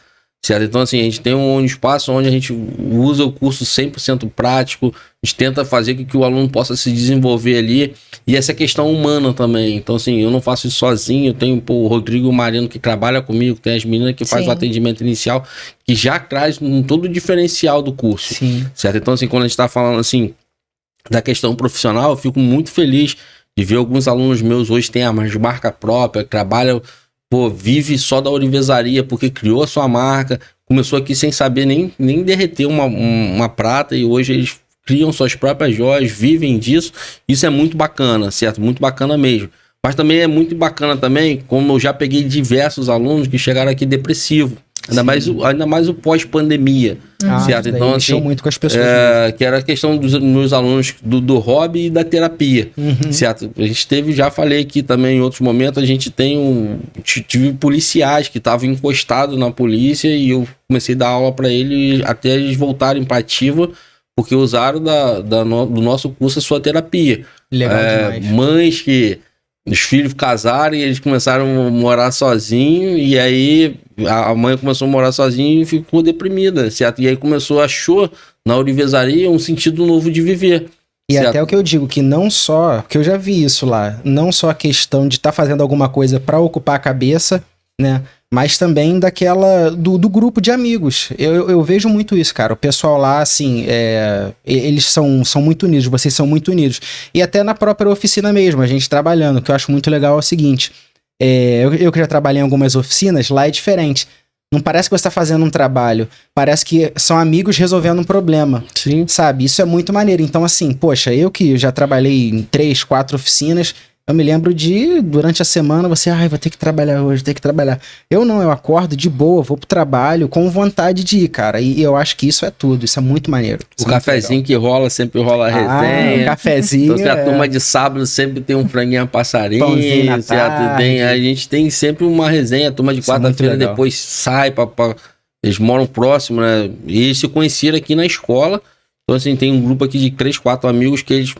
certo? Então assim, a gente tem um espaço onde a gente usa o curso 100% prático, a gente tenta fazer com que o aluno possa se desenvolver ali, e essa questão humana também. Então assim, eu não faço isso sozinho, eu tenho o Rodrigo Marino que trabalha comigo, tem as meninas que faz o atendimento inicial, que já traz todo o diferencial do curso. Sim. Certo? Então assim, quando a gente tá falando assim da questão profissional, eu fico muito feliz de ver alguns alunos meus hoje têm a marca própria, trabalham, vive só da ourivesaria porque criou a sua marca, começou aqui sem saber nem derreter uma prata, e hoje eles criam suas próprias joias, vivem disso. Isso é muito bacana, certo? Muito bacana mesmo. Mas também é muito bacana também, como eu já peguei diversos alunos que chegaram aqui depressivos. Ainda mais o pós-pandemia, certo? Então, assim, muito com as pessoas que era a questão dos meus alunos do hobby e da terapia, certo? A gente já falei aqui também em outros momentos, a gente tive policiais que estavam encostados na polícia, e eu comecei a dar aula para eles até eles voltarem para ativa, porque usaram do nosso curso a sua terapia. Legal demais. Mães que os filhos casaram e eles começaram a morar sozinhos, e aí a mãe começou a morar sozinha e ficou deprimida, certo? E aí achou na ourivesaria um sentido novo de viver. E certo? até o que eu digo, que não só, porque eu já vi isso lá, não só a questão de estar fazendo alguma coisa para ocupar a cabeça, né? mas também do grupo de amigos. Eu vejo muito isso, cara. O pessoal lá, assim, eles são muito unidos, vocês são muito unidos. E até na própria oficina mesmo, a gente trabalhando, o que eu acho muito legal é o seguinte, eu que já trabalhei em algumas oficinas, lá é diferente. Não parece que você tá fazendo um trabalho, parece que são amigos resolvendo um problema. Sim. Sabe? Isso é muito maneiro. Então, assim, poxa, eu que já trabalhei em 3, 4 oficinas, eu me lembro durante a semana, vou ter que trabalhar hoje, ter que trabalhar. Eu não, eu acordo de boa, vou pro trabalho com vontade de ir, cara. E eu acho que isso é tudo, isso é muito maneiro. O cafezinho que rola, sempre rola a resenha. O cafezinho. Então, a turma de sábado sempre tem um franguinho a passarinho. A gente tem sempre uma resenha. A turma de quarta-feira depois sai eles moram próximo, né? E eles se conheceram aqui na escola. Então, assim, tem um grupo aqui de 3, 4 amigos que eles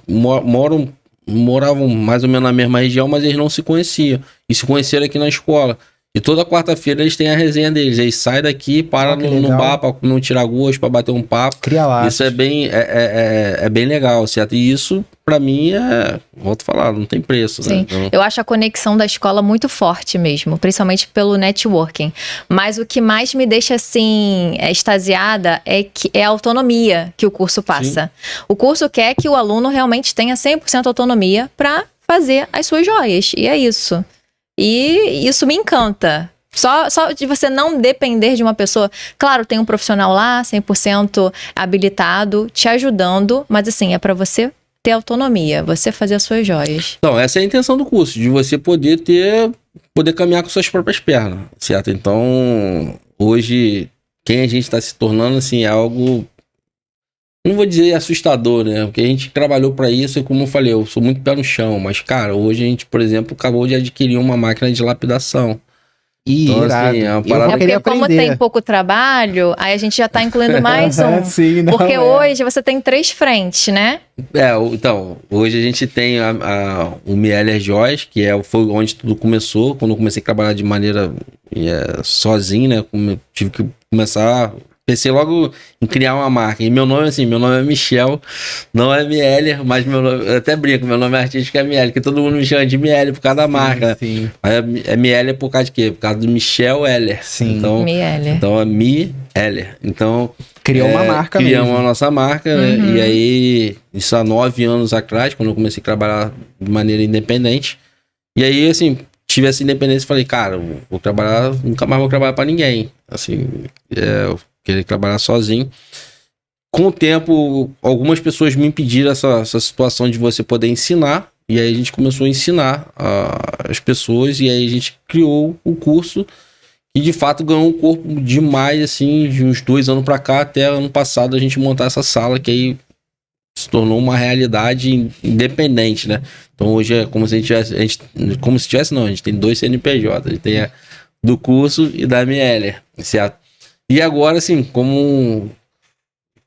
moravam mais ou menos na mesma região, mas eles não se conheciam. E se conheceram aqui na escola. E toda quarta-feira eles têm a resenha deles. Eles saem daqui, param no bar pra não tirar gosto, pra bater um papo. Cria lá. Isso é bem legal, certo? E isso, pra mim, volto a falar, não tem preço. Sim. Né? Então... Eu acho a conexão da escola muito forte mesmo, principalmente pelo networking. Mas o que mais me deixa, assim, extasiada é a autonomia que o curso passa. Sim. O curso quer que o aluno realmente tenha 100% autonomia pra fazer as suas joias. E é isso. E isso me encanta. Só de você não depender de uma pessoa. Claro, tem um profissional lá, 100% habilitado, te ajudando. Mas assim, é pra você ter autonomia, você fazer as suas joias. Então, essa é a intenção do curso. De você poder caminhar com suas próprias pernas, certo? Então, hoje, quem a gente está se tornando, assim, é algo... Não vou dizer assustador, né? Porque a gente trabalhou para isso e, como eu falei, eu sou muito pé no chão. Mas, cara, hoje a gente, por exemplo, acabou de adquirir uma máquina de lapidação. Então, assim, é uma parada... porque como tem pouco trabalho, aí a gente já tá incluindo mais um. Sim, porque hoje você tem 3 frentes, né? Então, hoje a gente tem o Mieler Joias, que foi onde tudo começou. Quando eu comecei a trabalhar de maneira sozinho, né? Tive que começar... Pensei logo em criar uma marca. E meu nome é Michel, não é Mieler, mas eu até brinco, meu nome é artístico é Mieler, que todo mundo me chama de Mieler por causa da marca. Sim. É Mieler por causa de quê? Por causa do Michel Heller. Sim. Então é Mieler. Então, criou uma marca mesmo. Criamos a nossa marca, né? E aí, isso há 9 anos atrás, quando eu comecei a trabalhar de maneira independente. E aí, assim, tive essa independência e falei, cara, nunca mais vou trabalhar pra ninguém. Assim, eu queria trabalhar sozinho. Com o tempo, algumas pessoas me impediram essa situação de você poder ensinar. E aí a gente começou a ensinar as pessoas. E aí a gente criou o curso. E de fato ganhou um corpo demais, assim, de uns 2 anos pra cá. Até ano passado a gente montar essa sala, que aí se tornou uma realidade independente, né? Então hoje é como se a gente tivesse, não, a gente tem 2 CNPJ. A gente tem a do curso e da Mieler, certo? E agora, assim,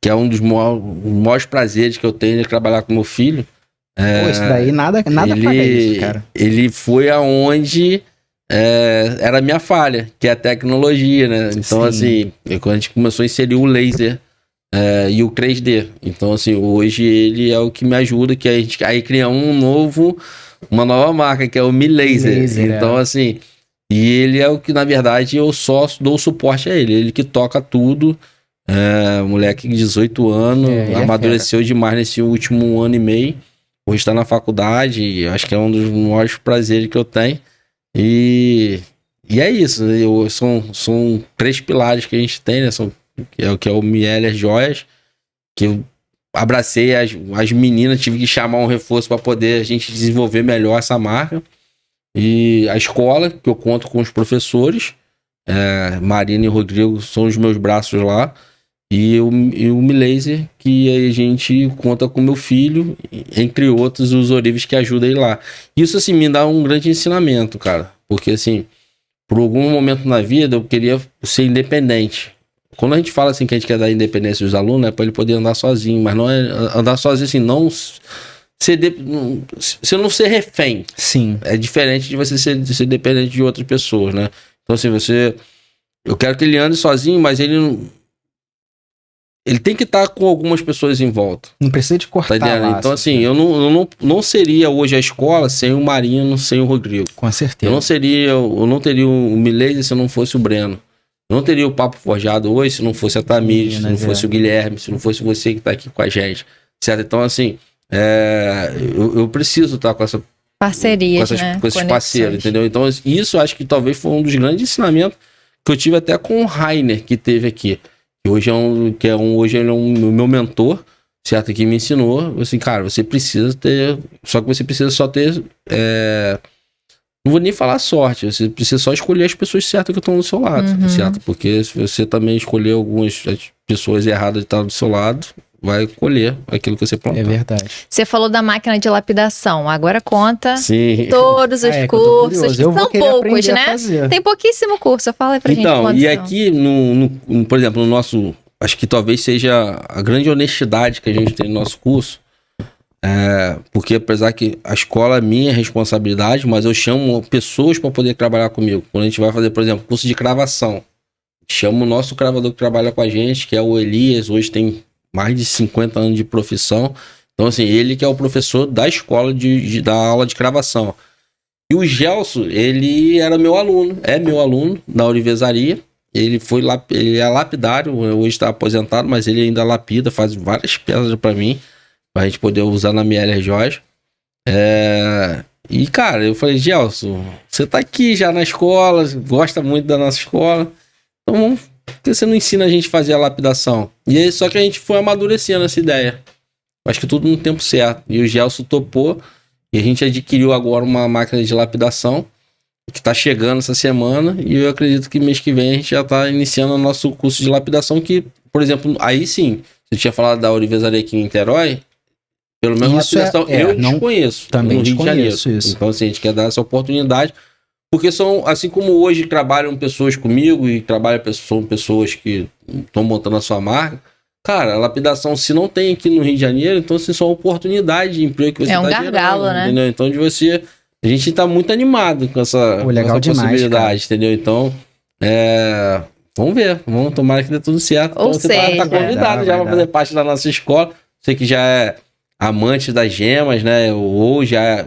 que é um dos maiores prazeres que eu tenho de trabalhar com meu filho. Pô, isso daí nada paga isso, cara. Ele foi aonde era a minha falha, que é a tecnologia, né? Então, assim, quando a gente começou a inserir o laser e o 3D. Então, assim, hoje ele é o que me ajuda, que a gente aí cria uma nova marca, que é o Mi Laser. Então, assim... E ele é o que, na verdade, eu só dou suporte a ele. Ele que toca tudo. Moleque de 18 anos, amadureceu demais nesse último ano e meio. Hoje está na faculdade. Acho que é um dos maiores prazeres que eu tenho. E é isso. São 3 pilares que a gente tem, né? Que é o Mieler Joias. Que eu abracei as meninas, tive que chamar um reforço para poder a gente desenvolver melhor essa marca. E a escola, que eu conto com os professores, Marina e Rodrigo são os meus braços lá, e o Milaser, que a gente conta com meu filho, entre outros, os Orives que ajudam ele lá. Isso, assim, me dá um grande ensinamento, cara, porque, assim, por algum momento na vida eu queria ser independente. Quando a gente fala, assim, que a gente quer dar independência dos alunos, é para ele poder andar sozinho, mas não é andar sozinho, assim, não... Você não ser refém. Sim. É diferente de você ser dependente de outras pessoas, né? Então, assim, eu quero que ele ande sozinho, mas ele ele tem que estar com algumas pessoas em volta. Não precisa de Tá cortar entendendo? laços, Então, assim, né? eu não seria hoje a escola sem o Marino, sem o Rodrigo. Com certeza. Eu não teria o Milady se não fosse o Breno. Eu não teria o Papo Forjado hoje se não fosse a Tamires, se não fosse o Guilherme, se não fosse você que tá aqui com a gente. Certo? Então, assim, eu preciso estar com essa Parcerias, né? com esses Conexões. parceiros, entendeu? Então, isso acho que talvez foi um dos grandes ensinamentos que eu tive até com o Rainer, que teve aqui. Que hoje hoje ele é um meu mentor, certo? Que me ensinou, assim, cara, você precisa ter. Só que você precisa só ter. Não vou nem falar sorte, você precisa só escolher as pessoas certas que estão do seu lado, certo? Porque se você também escolher algumas pessoas erradas que estão do seu lado, vai colher aquilo que você plantou. É verdade. Você falou da máquina de lapidação. Agora conta Sim. todos os que eu tô cursos. curioso. Eu vou São querer poucos, aprender a né? fazer. Tem pouquíssimo curso. Fala aí pra gente Então, quantos e são. aqui, por exemplo, no nosso. Acho que talvez seja a grande honestidade que a gente tem no nosso curso. Porque apesar que a escola é minha responsabilidade, mas eu chamo pessoas para poder trabalhar comigo. Quando a gente vai fazer, por exemplo, curso de cravação, chamo o nosso cravador que trabalha com a gente, que é o Elias, hoje tem mais de 50 anos de profissão. Então, assim, ele que é o professor da escola da aula de cravação. E o Gelson, ele era meu aluno, é meu aluno da Orivesaria. Ele é lapidário, hoje está aposentado, mas ele ainda lapida, faz várias peças para mim, pra gente poder usar na Mieler Joias. E, cara, eu falei, Gelson, você tá aqui já na escola, gosta muito da nossa escola, então por que você não ensina a gente a fazer a lapidação? E aí, só que a gente foi amadurecendo essa ideia. Acho que tudo no tempo certo. E o Gelson topou, e a gente adquiriu agora uma máquina de lapidação, que tá chegando essa semana, e eu acredito que mês que vem a gente já tá iniciando o nosso curso de lapidação, que, por exemplo, aí sim, você tinha falado da Orivesaria aqui em Niterói, pelo menos Isso lapidação eu desconheço. Também no Rio de Janeiro. desconheço isso. Então, assim, a gente quer dar essa oportunidade, porque são, assim como hoje trabalham pessoas comigo e são pessoas que estão montando a sua marca, cara, a lapidação, se não tem aqui no Rio de Janeiro, então, assim, são oportunidade de emprego que você É um tá gargalo, gerando, né? entendeu? Então, a gente tá muito animado com essa, legal demais, possibilidade, entendeu? Então, vamos ver, tomara que dê tudo certo. Ou Então, você tá seja, convidado já para fazer parte da nossa escola. Você que já é amante das gemas, né? Ou já é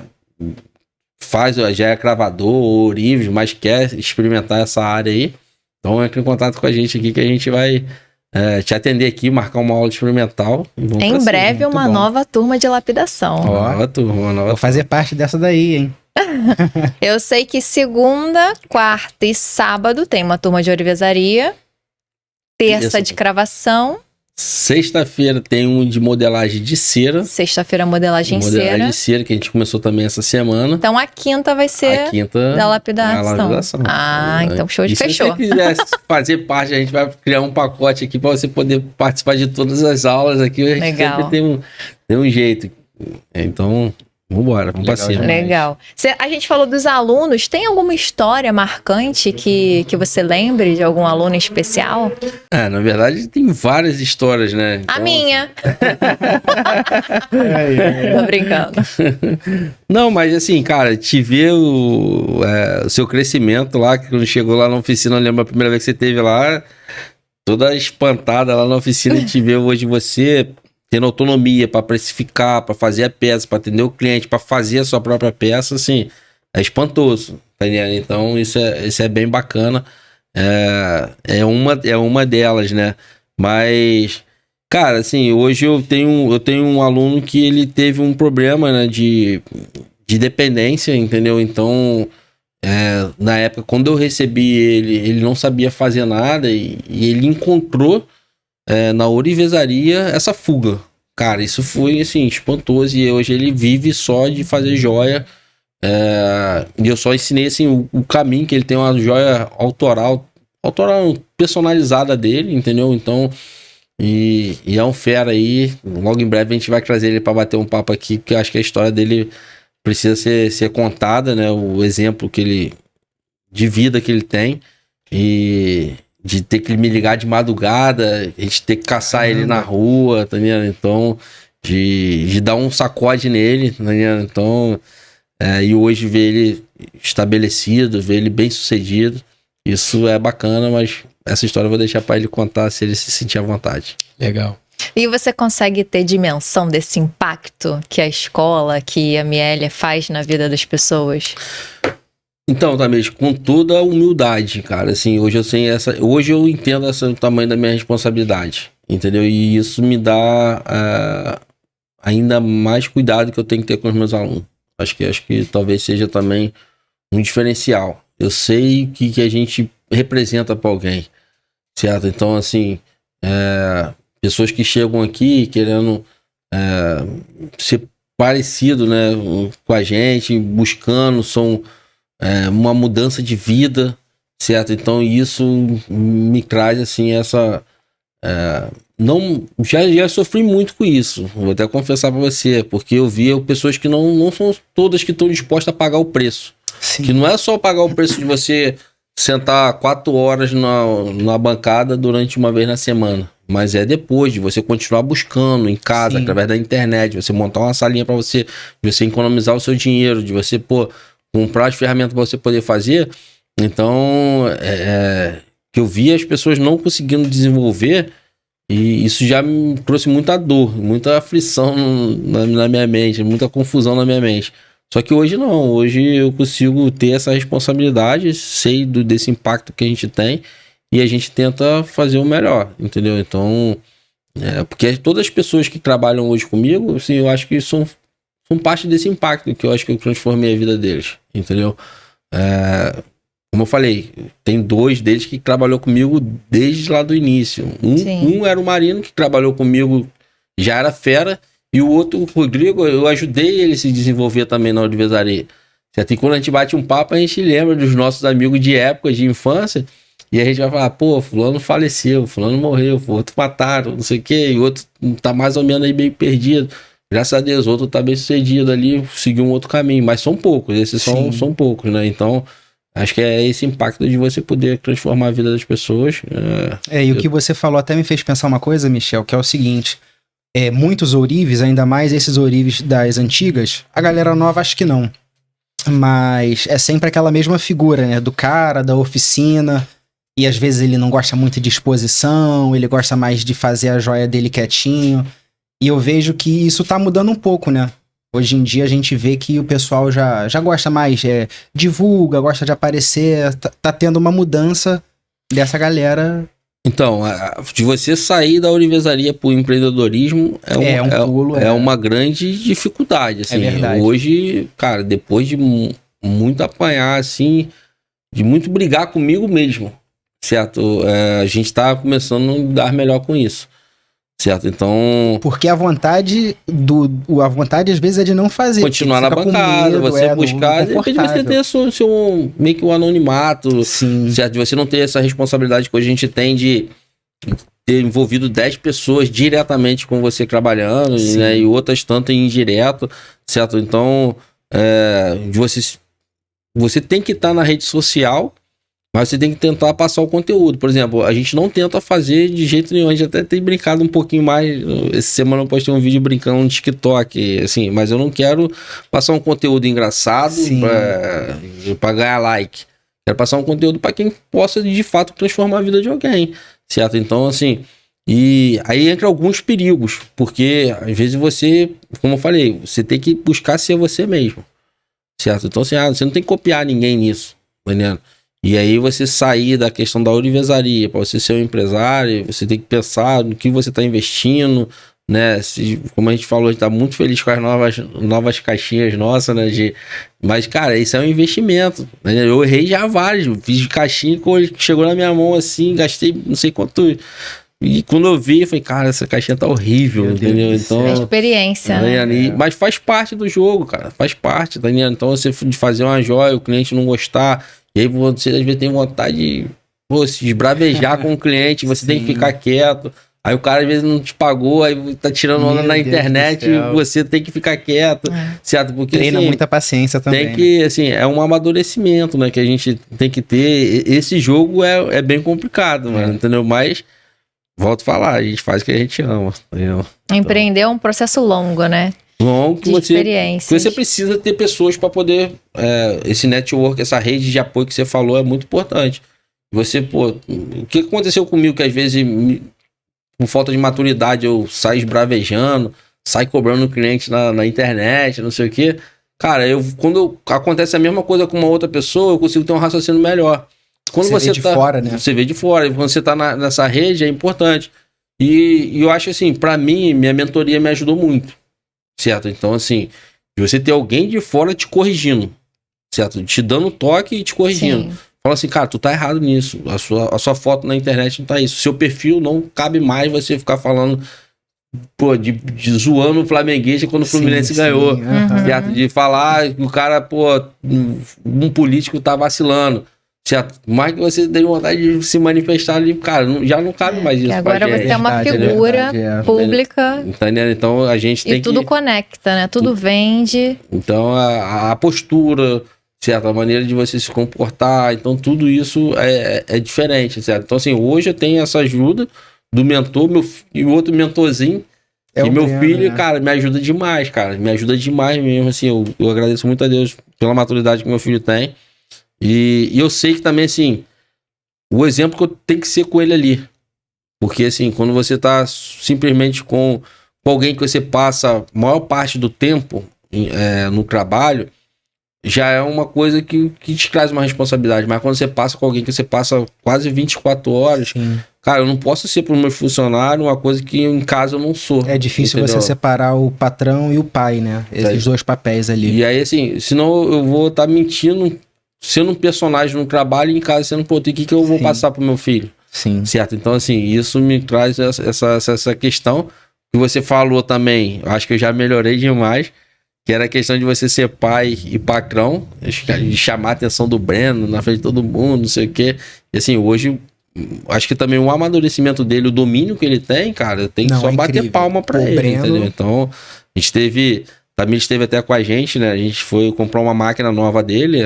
cravador ou ourives, mas quer experimentar essa área aí. Então, entre em contato com a gente aqui que a gente vai te atender aqui, marcar uma aula experimental. E vamos em pra cima. breve, muito uma bom. nova turma de lapidação. Ó, Nova turma. Vou fazer parte dessa daí, hein? Eu sei que segunda, quarta e sábado tem uma turma de orivesaria. Terça Isso. de cravação. Sexta-feira tem um de modelagem de cera. Sexta-feira, modelagem em Modelagem cera. de cera, que a gente começou também essa semana. Então a quinta vai ser A quinta da lapidação. a lapidação. Ah, então show de E fechou. Se você quiser fazer parte, a gente vai criar um pacote aqui para você poder participar de todas as aulas aqui. A gente Legal. sempre tem um jeito. Então, vambora, vamos pra Legal cima. demais. Legal. A gente falou dos alunos. Tem alguma história marcante que você lembre de algum aluno especial? Na verdade, tem várias histórias, né? A Então, minha. Tô brincando. Não, mas assim, cara, te ver o seu crescimento lá, que quando chegou lá na oficina, eu lembro a primeira vez que você esteve lá, toda espantada lá na oficina, e te ver hoje você tendo autonomia para precificar, para fazer a peça, para atender o cliente, para fazer a sua própria peça, assim, é espantoso, tá entendendo? Então isso é bem bacana, é uma delas, né? Mas, cara, assim, hoje eu tenho um aluno que ele teve um problema, né, de dependência, entendeu? Então, na época, quando eu recebi ele não sabia fazer nada e ele encontrou na orivesaria essa fuga. Cara, isso foi, assim, espantoso. E hoje ele vive só de fazer joia. E eu só ensinei, assim, o caminho, que ele tem uma joia autoral personalizada dele, entendeu? Então, e é um fera aí. Logo em breve a gente vai trazer ele para bater um papo aqui, porque eu acho que a história dele precisa ser contada, né? O exemplo de vida que ele tem. E de ter que me ligar de madrugada, a gente ter que caçar ele na rua, tá ligado? Então, de dar um sacode nele, tá ligado? Então, e hoje ver ele estabelecido, ver ele bem sucedido, isso é bacana, mas essa história eu vou deixar para ele contar se ele se sentir à vontade. Legal. E você consegue ter dimensão desse impacto que a escola, que a Miele faz na vida das pessoas? Então, Tamires, com toda a humildade, cara, assim, hoje eu entendo o tamanho da minha responsabilidade, entendeu? E isso me dá ainda mais cuidado que eu tenho que ter com os meus alunos. Acho que talvez seja também um diferencial. Eu sei o que a gente representa para alguém, certo? Então, assim, pessoas que chegam aqui querendo ser parecido, né, com a gente, buscando, uma mudança de vida, certo? Então isso me traz assim já sofri muito com isso, vou até confessar pra você, porque eu via pessoas que não são todas que estão dispostas a pagar o preço. Sim. Que não é só pagar o preço de você sentar 4 horas na bancada durante uma vez na semana, mas é depois de você continuar buscando em casa, Sim. através da internet, você montar uma salinha para você economizar o seu dinheiro, de você comprar as ferramentas para você poder fazer. Então, que eu vi as pessoas não conseguindo desenvolver, e isso já me trouxe muita dor, muita aflição na minha mente, muita confusão na minha mente. Só que hoje não, hoje eu consigo ter essa responsabilidade, sei desse impacto que a gente tem, e a gente tenta fazer o melhor, entendeu? Então, porque todas as pessoas que trabalham hoje comigo, assim, eu acho que são parte desse impacto que eu acho que eu transformei a vida deles, entendeu? Como eu falei, tem 2 deles que trabalhou comigo desde lá do início. Um era o Marino, que trabalhou comigo, já era fera, e o outro, o Rodrigo, eu ajudei ele a se desenvolver também na Universaria. E quando a gente bate um papo, a gente lembra dos nossos amigos de época, de infância, e a gente vai falar, pô, fulano faleceu, fulano morreu, outro mataram, não sei o quê, e o outro tá mais ou menos aí meio perdido. Graças a Deus, outro tá bem sucedido ali, seguiu um outro caminho, mas são poucos, esses são poucos, né? Então, acho que é esse impacto de você poder transformar a vida das pessoas. E o que você falou até me fez pensar uma coisa, Michel, que é o seguinte, muitos ourives, ainda mais esses ourives das antigas, a galera nova acho que não, mas é sempre aquela mesma figura, né, do cara, da oficina, e às vezes ele não gosta muito de exposição, ele gosta mais de fazer a joia dele quietinho. E eu vejo que isso tá mudando um pouco, né? Hoje em dia a gente vê que o pessoal já gosta mais, divulga, gosta de aparecer, tá tendo uma mudança dessa galera. Então, de você sair da Universaria pro empreendedorismo é uma grande dificuldade, assim. É verdade. Hoje, cara, depois de muito apanhar, assim, de muito brigar comigo mesmo, certo? A gente tá começando a lidar melhor com isso. Certo, então... Porque a vontade às vezes é de não fazer. Continuar na bancada, você buscar, de repente você ter seu meio que um anonimato. Sim. Certo, de você não ter essa responsabilidade que hoje a gente tem de ter envolvido 10 pessoas diretamente com você trabalhando, né, e outras tantas indireto, certo? Então, você tem que estar na rede social, mas você tem que tentar passar o conteúdo. Por exemplo, a gente não tenta fazer de jeito nenhum. A gente até tem brincado um pouquinho mais. Essa semana eu postei um vídeo brincando no TikTok, assim, mas eu não quero passar um conteúdo engraçado pra ganhar like. Quero passar um conteúdo para quem possa, de fato, transformar a vida de alguém, certo? Então, assim... E aí entra alguns perigos, porque às vezes você, como eu falei, você tem que buscar ser você mesmo, certo? Então, assim, você não tem que copiar ninguém nisso, entendendo? E aí você sair da questão da universaria, para você ser um empresário, você tem que pensar no que você está investindo, né? Como a gente falou, a gente está muito feliz com as novas caixinhas nossas, né? Mas, cara, isso é um investimento, né? Eu errei já vários, fiz caixinha, chegou na minha mão assim, gastei não sei quanto... E quando eu vi, eu falei, cara, essa caixinha tá horrível, entendeu? Então, é experiência, né? Mas faz parte do jogo, cara, faz parte, tá entendendo? Então, você de fazer uma joia, o cliente não gostar... E aí você às vezes tem vontade de se esbravejar com o cliente, você tem que ficar quieto. Aí o cara às vezes não te pagou, aí tá tirando onda na internet e você tem que ficar quieto, certo? Porque treina muita paciência também. Tem que, assim, é um amadurecimento, né? Que a gente tem que ter. Esse jogo é bem complicado, mano, entendeu? Mas, volto a falar, a gente faz o que a gente ama, entendeu? Empreender é um processo longo, né? Longo que você precisa ter pessoas para poder... esse network, essa rede de apoio que você falou é muito importante. Você, pô, o que aconteceu comigo que às vezes, com falta de maturidade, eu saio esbravejando, saio cobrando o cliente na internet, não sei o quê. Cara, quando acontece a mesma coisa com uma outra pessoa, eu consigo ter um raciocínio melhor. Quando você vê de fora, né? Você vê de fora. E quando você tá nessa rede, é importante. E eu acho assim, pra mim, minha mentoria me ajudou muito. Certo? Então, assim, você ter alguém de fora te corrigindo. Certo? Te dando toque e te corrigindo. Sim. Fala assim, cara, tu tá errado nisso. A sua foto na internet não tá isso. Seu perfil não cabe mais você ficar falando, pô, de zoando o flamenguista quando o Fluminense ganhou. Certo? De falar que o cara, pô, um político tá vacilando. Certo? Mais que você tem vontade de se manifestar ali, cara, já não cabe mais isso. Agora você é uma figura pública. Entendeu? Então a gente tem que... E tudo conecta, né? Tudo vende. Então a postura, certo? A maneira de você se comportar. Então tudo isso é diferente, certo? Então assim, hoje eu tenho essa ajuda do mentor, e o outro mentorzinho. E meu filho, cara, me ajuda demais, cara. Me ajuda demais mesmo, assim. Eu agradeço muito a Deus pela maturidade que meu filho tem. E eu sei que também, assim, o exemplo que eu tenho que ser com ele ali. Porque, assim, quando você tá simplesmente com alguém que você passa a maior parte do tempo no trabalho, já é uma coisa que te traz uma responsabilidade. Mas quando você passa com alguém que você passa quase 24 horas, sim, cara, eu não posso ser para os meus funcionários uma coisa que em casa eu não sou. É difícil, entendeu? Você separar o patrão e o pai, né? Esses dois papéis ali. E aí, assim, senão eu vou estar mentindo, sendo um personagem no trabalho e em casa sendo, pô, o que eu vou passar pro meu filho? Sim. Certo? Então, assim, isso me traz essa questão que você falou também. Acho que eu já melhorei demais, que era a questão de você ser pai e patrão, de chamar a atenção do Breno na frente de todo mundo, não sei o quê. E assim, hoje, acho que também o amadurecimento dele, o domínio que ele tem, cara, tem que só bater palma pra ele, Breno... entendeu? Então, a gente teve... Também esteve até com a gente, né? A gente foi comprar uma máquina nova dele,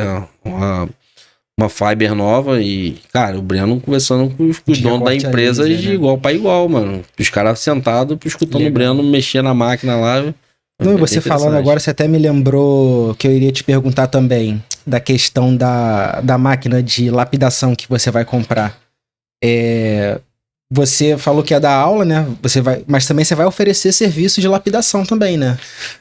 uma Fiber nova, e, cara, o Breno conversando com os donos da empresa de igual para igual, mano. Os caras sentados, escutando o Breno mexer na máquina lá. Não, você falando agora, você até me lembrou que eu iria te perguntar também da questão da máquina de lapidação que você vai comprar. Você falou que ia dar aula, né? Mas também você vai oferecer serviço de lapidação também, né?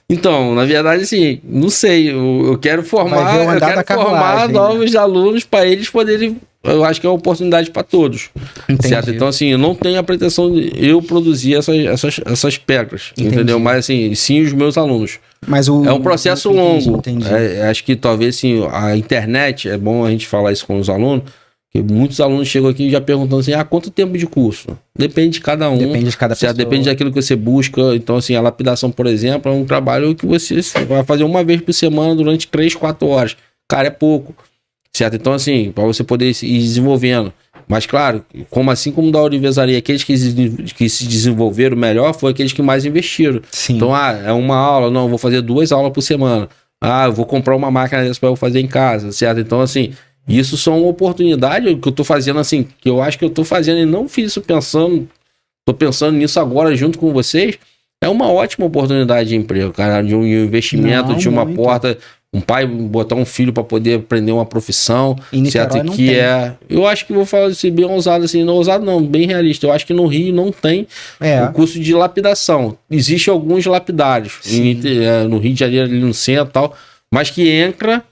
Então, na verdade, assim, não sei. Eu quero formar novos alunos para eles poderem. Eu acho que é uma oportunidade para todos. Entendi. Certo? Então, assim, eu não tenho a pretensão de eu produzir essas pedras, entendeu? Mas, assim, sim, os meus alunos. Mas é um processo longo. Entendi. Acho que talvez, assim, a internet, é bom a gente falar isso com os alunos. Porque muitos alunos chegam aqui já perguntando assim, quanto tempo de curso? Depende de cada um. Depende de cada pessoa. Depende daquilo que você busca. Então, assim, a lapidação, por exemplo, é um trabalho que você vai fazer uma vez por semana durante 3, 4 horas. Cara, é pouco. Certo? Então, assim, para você poder ir desenvolvendo. Mas, claro, assim como da Orivesaria, aqueles que se desenvolveram melhor foram aqueles que mais investiram. Sim. Então, é uma aula, não, eu vou fazer 2 aulas por semana. Eu vou comprar uma máquina dessa para eu fazer em casa, certo? Então, assim... Isso são oportunidades que eu tô fazendo assim, que eu acho que eu tô fazendo e não fiz isso tô pensando nisso agora junto com vocês. É uma ótima oportunidade de emprego, cara, de um investimento, de uma porta, um pai botar um filho para poder aprender uma profissão, certo? Que eu acho que vou falar assim, bem ousado assim, não ousado não, bem realista. Eu acho que no Rio não tem o curso de lapidação. Existem alguns lapidários no Rio de Janeiro, ali no centro e tal, mas que entra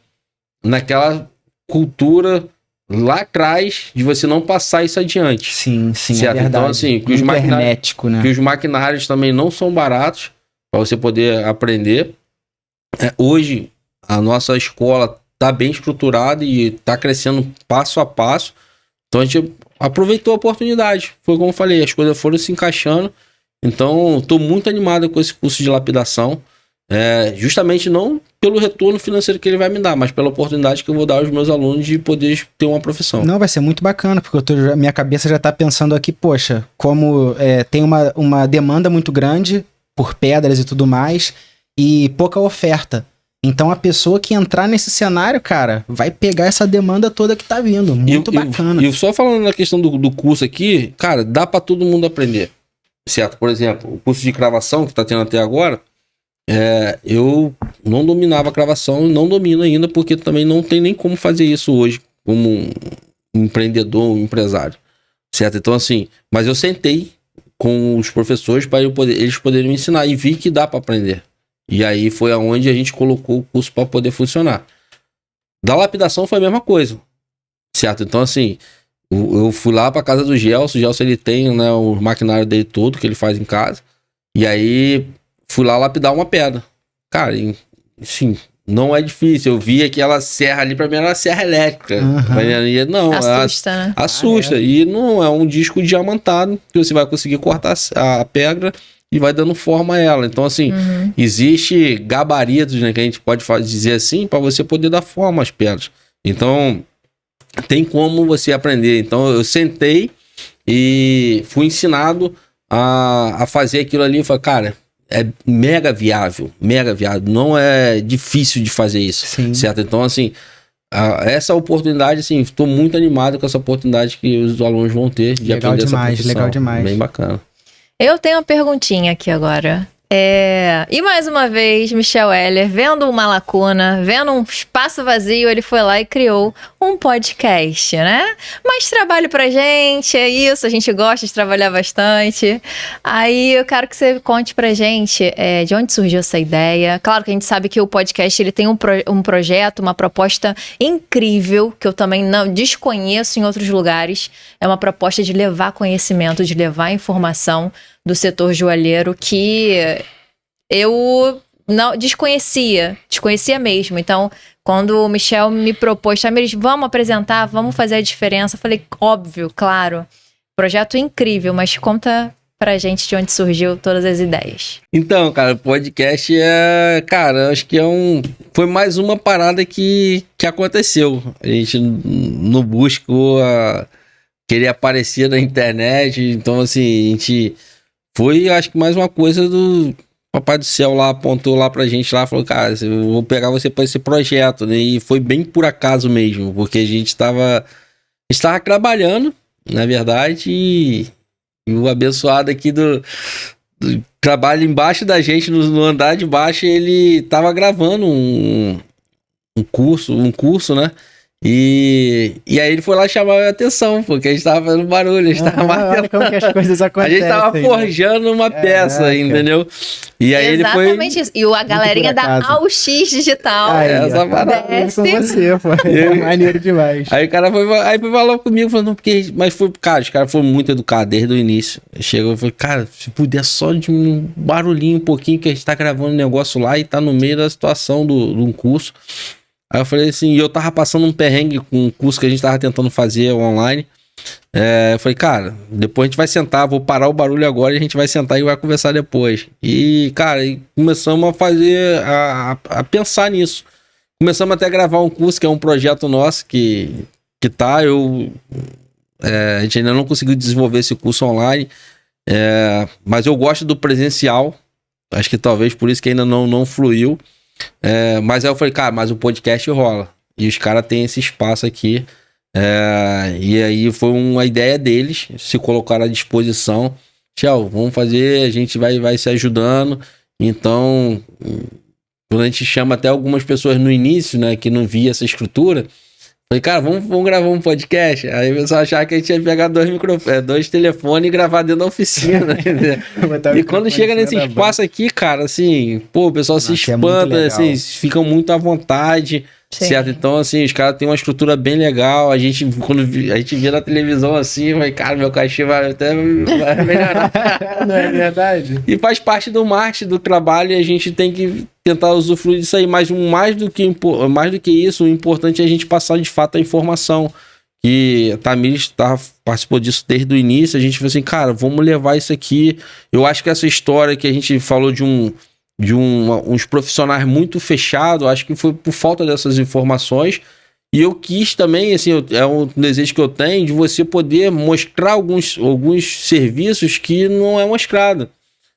naquela cultura lá atrás de você não passar isso adiante. Sim, certo? É verdade. Então, assim, que os maquinários também não são baratos para você poder aprender. Hoje, a nossa escola está bem estruturada e está crescendo passo a passo. Então, a gente aproveitou a oportunidade. Foi como eu falei, as coisas foram se encaixando. Então, estou muito animado com esse curso de lapidação. Justamente não pelo retorno financeiro que ele vai me dar, mas pela oportunidade que eu vou dar aos meus alunos de poder ter uma profissão. Não, vai ser muito bacana, porque minha cabeça já tá pensando aqui, poxa, como tem uma demanda muito grande por pedras e tudo mais, e pouca oferta. Então a pessoa que entrar nesse cenário, cara, vai pegar essa demanda toda que tá vindo. Muito bacana. E só falando na questão do curso aqui, cara, dá pra todo mundo aprender. Certo? Por exemplo, o curso de cravação que tá tendo até agora, eu não dominava a cravação e não domino ainda, porque também não tem nem como fazer isso hoje como empreendedor, um empresário, certo? Então, assim, mas eu sentei com os professores para eles poderem me ensinar e vi que dá para aprender. E aí foi aonde a gente colocou o curso para poder funcionar. Da lapidação foi a mesma coisa, certo? Então, assim, eu fui lá para casa do Gelson. O Gelson, ele tem, né, o maquinário dele todo que ele faz em casa. E aí fui lá lapidar uma pedra. Cara, assim, não é difícil. Eu vi aquela serra ali, pra mim era serra elétrica. E não, Assusta, né? Assusta. E não é um disco diamantado que você vai conseguir cortar a pedra e vai dando forma a ela. Então, assim, existe gabaritos, né, que a gente pode dizer assim, para você poder dar forma às pedras. Então, tem como você aprender. Então, eu sentei e fui ensinado a fazer aquilo ali. Eu falei, cara, é mega viável. Não é difícil de fazer isso, certo? Então, assim, essa oportunidade, assim, estou muito animado com essa oportunidade que os alunos vão ter de aprender essa profissão. Legal demais. Bem bacana. Eu tenho uma perguntinha aqui agora. E mais uma vez, Michel Heller, vendo uma lacuna, vendo um espaço vazio, ele foi lá e criou um podcast, né? Mais trabalho pra gente, é isso, a gente gosta de trabalhar bastante. Aí eu quero que você conte pra gente de onde surgiu essa ideia. Claro que a gente sabe que o podcast ele tem um projeto, uma proposta incrível, que eu também não desconheço em outros lugares. É uma proposta de levar conhecimento, de levar informação do setor joalheiro que eu não desconhecia mesmo. Então, quando o Michel me propôs, vamos apresentar, vamos fazer a diferença, eu falei, óbvio, claro, projeto incrível, mas conta pra gente de onde surgiu todas as ideias. Então, cara, o podcast acho que foi mais uma parada que aconteceu. A gente não buscou querer aparecer na internet, então, assim, a gente foi, acho que mais uma coisa do Papai do Céu lá, apontou lá pra gente lá, falou, cara, eu vou pegar você pra esse projeto, né? E foi bem por acaso mesmo, porque a gente estava trabalhando, na verdade, e o abençoado aqui do trabalho embaixo da gente, no andar de baixo, ele tava gravando um curso, né? E aí ele foi lá chamar a atenção, porque a gente tava fazendo barulho, a gente tava martelando. Como que as coisas acontecem, a gente tava forjando uma peça, entendeu? E aí exatamente isso. E a galerinha da AUX Digital. Essa parada. Foi maneiro demais. Aí o cara foi falar comigo, falando, mas foi, cara, os caras foram muito educados desde o início. Chegou e falou, cara, se puder só de um barulhinho um pouquinho, que a gente tá gravando um negócio lá e tá no meio da situação de um curso. Aí eu falei assim, eu tava passando um perrengue com um curso que a gente tava tentando fazer online. Eu falei, cara, depois a gente vai sentar, vou parar o barulho agora e a gente vai sentar e vai conversar depois. E, cara, começamos a fazer, a pensar nisso. Começamos até a gravar um curso que é um projeto nosso que tá, a gente ainda não conseguiu desenvolver esse curso online, mas eu gosto do presencial, acho que talvez por isso que ainda não fluiu. Mas aí eu falei, cara, mas o podcast rola. E os caras têm esse espaço aqui. E aí foi uma ideia deles, se colocaram à disposição. Tchau, vamos fazer, a gente vai se ajudando. Então, quando a gente chama até algumas pessoas no início, né, que não via essa estrutura, falei, cara, vamos gravar um podcast. Aí o pessoal achava que a gente ia pegar dois telefones e gravar dentro da oficina. E quando chega nesse espaço aqui, cara, assim, pô, o pessoal se espanta, assim, ficam muito à vontade. Sim. Certo? Então, assim, os caras têm uma estrutura bem legal. Quando a gente vê na televisão assim, vai, cara, meu cachê vai melhorar. Não é verdade? E faz parte do marketing, do trabalho, e a gente tem que tentar usufruir disso aí. Mas mais do que isso, o importante é a gente passar de fato a informação. Que a Tamires participou disso desde o início. A gente falou assim, cara, vamos levar isso aqui. Eu acho que essa história que a gente falou de uns profissionais muito fechados, acho que foi por falta dessas informações. E eu quis também, assim, é um desejo que eu tenho, de você poder mostrar alguns serviços que não é mostrado,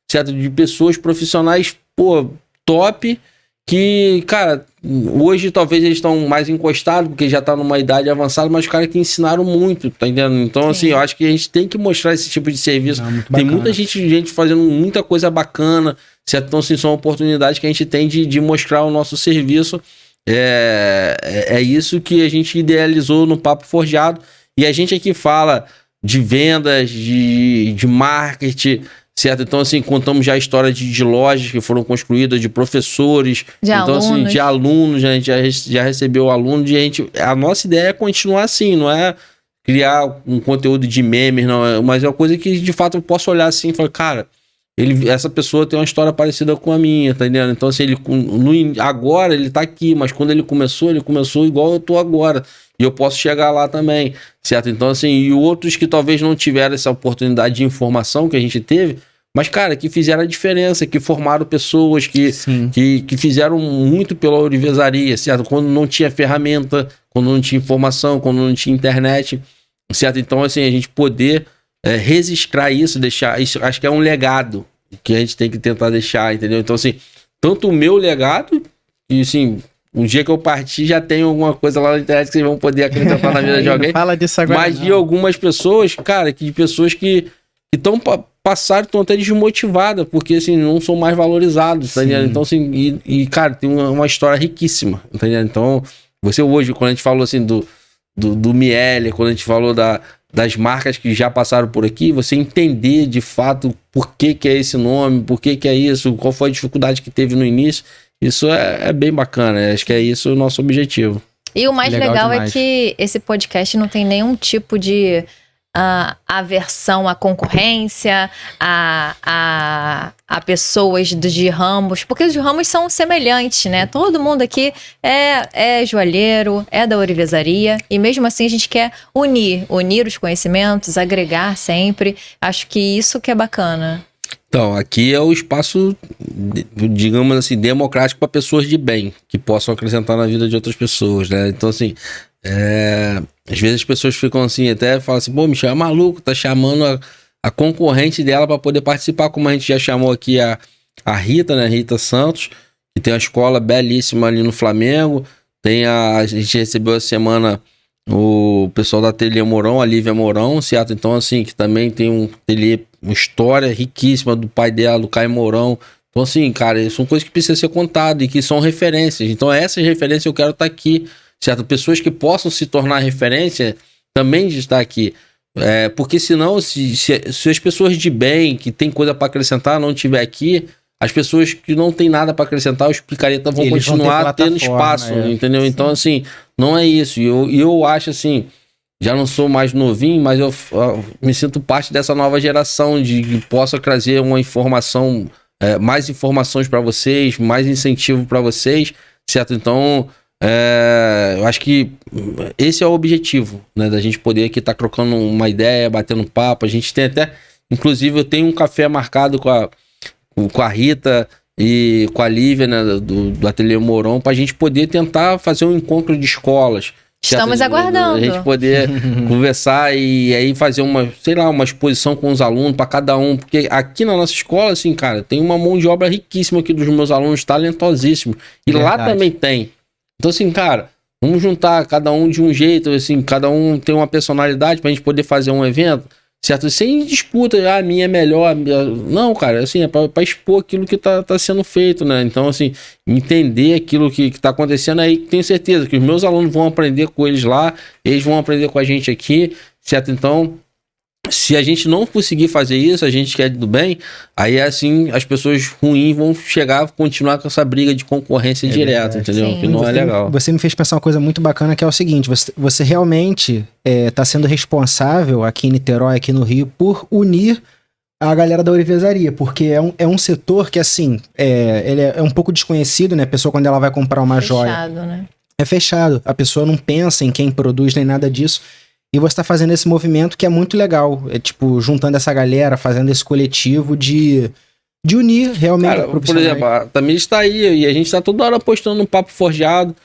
certo? De pessoas profissionais, pô, top, que, cara, hoje talvez eles estão mais encostados, porque já tá numa idade avançada, mas os caras que ensinaram muito, tá entendendo? Então, assim, eu acho que a gente tem que mostrar esse tipo de serviço. Tem muita gente fazendo muita coisa bacana, certo? Então, assim, são oportunidades que a gente tem de mostrar o nosso serviço. É isso que a gente idealizou no Papo Forjado. E a gente aqui fala de vendas, de marketing, certo? Então, assim, contamos já a história de lojas que foram construídas, de professores, então, assim, de alunos, a gente já recebeu aluno, a nossa ideia é continuar assim, não é criar um conteúdo de memes, não, mas é uma coisa que, de fato, eu posso olhar assim e falar, cara, essa pessoa tem uma história parecida com a minha, tá entendendo? Então, assim, agora ele tá aqui, mas quando ele começou igual eu tô agora. E eu posso chegar lá também, certo? Então, assim, e outros que talvez não tiveram essa oportunidade de informação que a gente teve, mas, cara, que fizeram a diferença, que formaram pessoas, que fizeram muito pela ourivesaria, certo? Quando não tinha ferramenta, quando não tinha informação, quando não tinha internet, certo? Então, assim, a gente poder registrar isso, deixar isso, acho que é um legado que a gente tem que tentar deixar, entendeu? Então, assim, tanto o meu legado, e assim, um dia que eu partir já tem alguma coisa lá na internet que vocês vão poder acrescentar na vida de alguém. Fala disso agora. Mas de algumas pessoas, cara, de pessoas que passaram, estão até desmotivadas, porque assim, não são mais valorizados, tá entendendo? Então, assim, cara, tem uma história riquíssima, tá entendendo? Então, você hoje, quando a gente falou assim do Miele, quando a gente falou das marcas que já passaram por aqui, você entender de fato por que é esse nome, por que é isso, qual foi a dificuldade que teve no início, isso é bem bacana, acho que é isso o nosso objetivo. E o mais legal é que esse podcast não tem nenhum tipo de aversão à concorrência, a pessoas de ramos, porque os ramos são semelhantes, né? Todo mundo aqui é joalheiro, é da ourivesaria, e mesmo assim a gente quer unir os conhecimentos, agregar sempre. Acho que isso que é bacana. Então, aqui é o espaço, digamos assim, democrático para pessoas de bem, que possam acrescentar na vida de outras pessoas, né? Então, assim, às vezes as pessoas ficam assim, até falam assim, pô, Michel é maluco, tá chamando a concorrente dela para poder participar, como a gente já chamou aqui a Rita, né? Rita Santos, que tem uma escola belíssima ali no Flamengo. A gente recebeu essa semana o pessoal da Ateliê Mourão, a Lívia Mourão, certo? Então, assim, que também tem um ateliê, uma história riquíssima do pai dela, do Caio Mourão. Então, assim, cara, são coisas que precisam ser contadas e que são referências. Então, essas referências eu quero estar aqui, certo? Pessoas que possam se tornar referência também de estar aqui. Porque senão, se as pessoas de bem, que tem coisa para acrescentar, não estiver aqui, as pessoas que não tem nada para acrescentar, os picaretas vão continuar tendo espaço, entendeu? Então, assim, não é isso. E eu acho assim, já não sou mais novinho, mas eu me sinto parte dessa nova geração de que possa trazer uma informação, mais informações para vocês, mais incentivo para vocês, certo? Então, eu acho que esse é o objetivo, né? Da gente poder aqui estar trocando uma ideia, batendo papo. A gente tem até, inclusive, eu tenho um café marcado com a Rita e com a Lívia, né, do Ateliê Mourão, para a gente poder tentar fazer um encontro de escolas. Estamos aguardando. A gente poder conversar e aí fazer uma exposição com os alunos para cada um, porque aqui na nossa escola, assim, cara, tem uma mão de obra riquíssima aqui dos meus alunos, talentosíssimos. E lá também tem. Então, assim, cara, vamos juntar cada um de um jeito, assim, cada um tem uma personalidade pra gente poder fazer um evento, certo? Sem disputa, a minha é melhor. Não, cara, assim, é pra expor aquilo que tá sendo feito, né? Então, assim, entender aquilo que tá acontecendo aí, tenho certeza que os meus alunos vão aprender com eles lá, eles vão aprender com a gente aqui, certo? Então, se a gente não conseguir fazer isso, a gente quer do bem, aí assim, as pessoas ruins vão continuar com essa briga de concorrência direta, entendeu? Sim. Que não é legal. Você me fez pensar uma coisa muito bacana, que é o seguinte, você realmente está sendo responsável aqui em Niterói, aqui no Rio, por unir a galera da ourivesaria, porque é um setor que, assim, ele é um pouco desconhecido, né? A pessoa, quando ela vai comprar uma joia... Né? É fechado. A pessoa não pensa em quem produz nem nada disso. E você tá fazendo esse movimento que é muito legal. É tipo, juntando essa galera, fazendo esse coletivo de unir realmente. Cara, por exemplo, a Tamires está aí e a gente tá toda hora postando um Papo Forjado,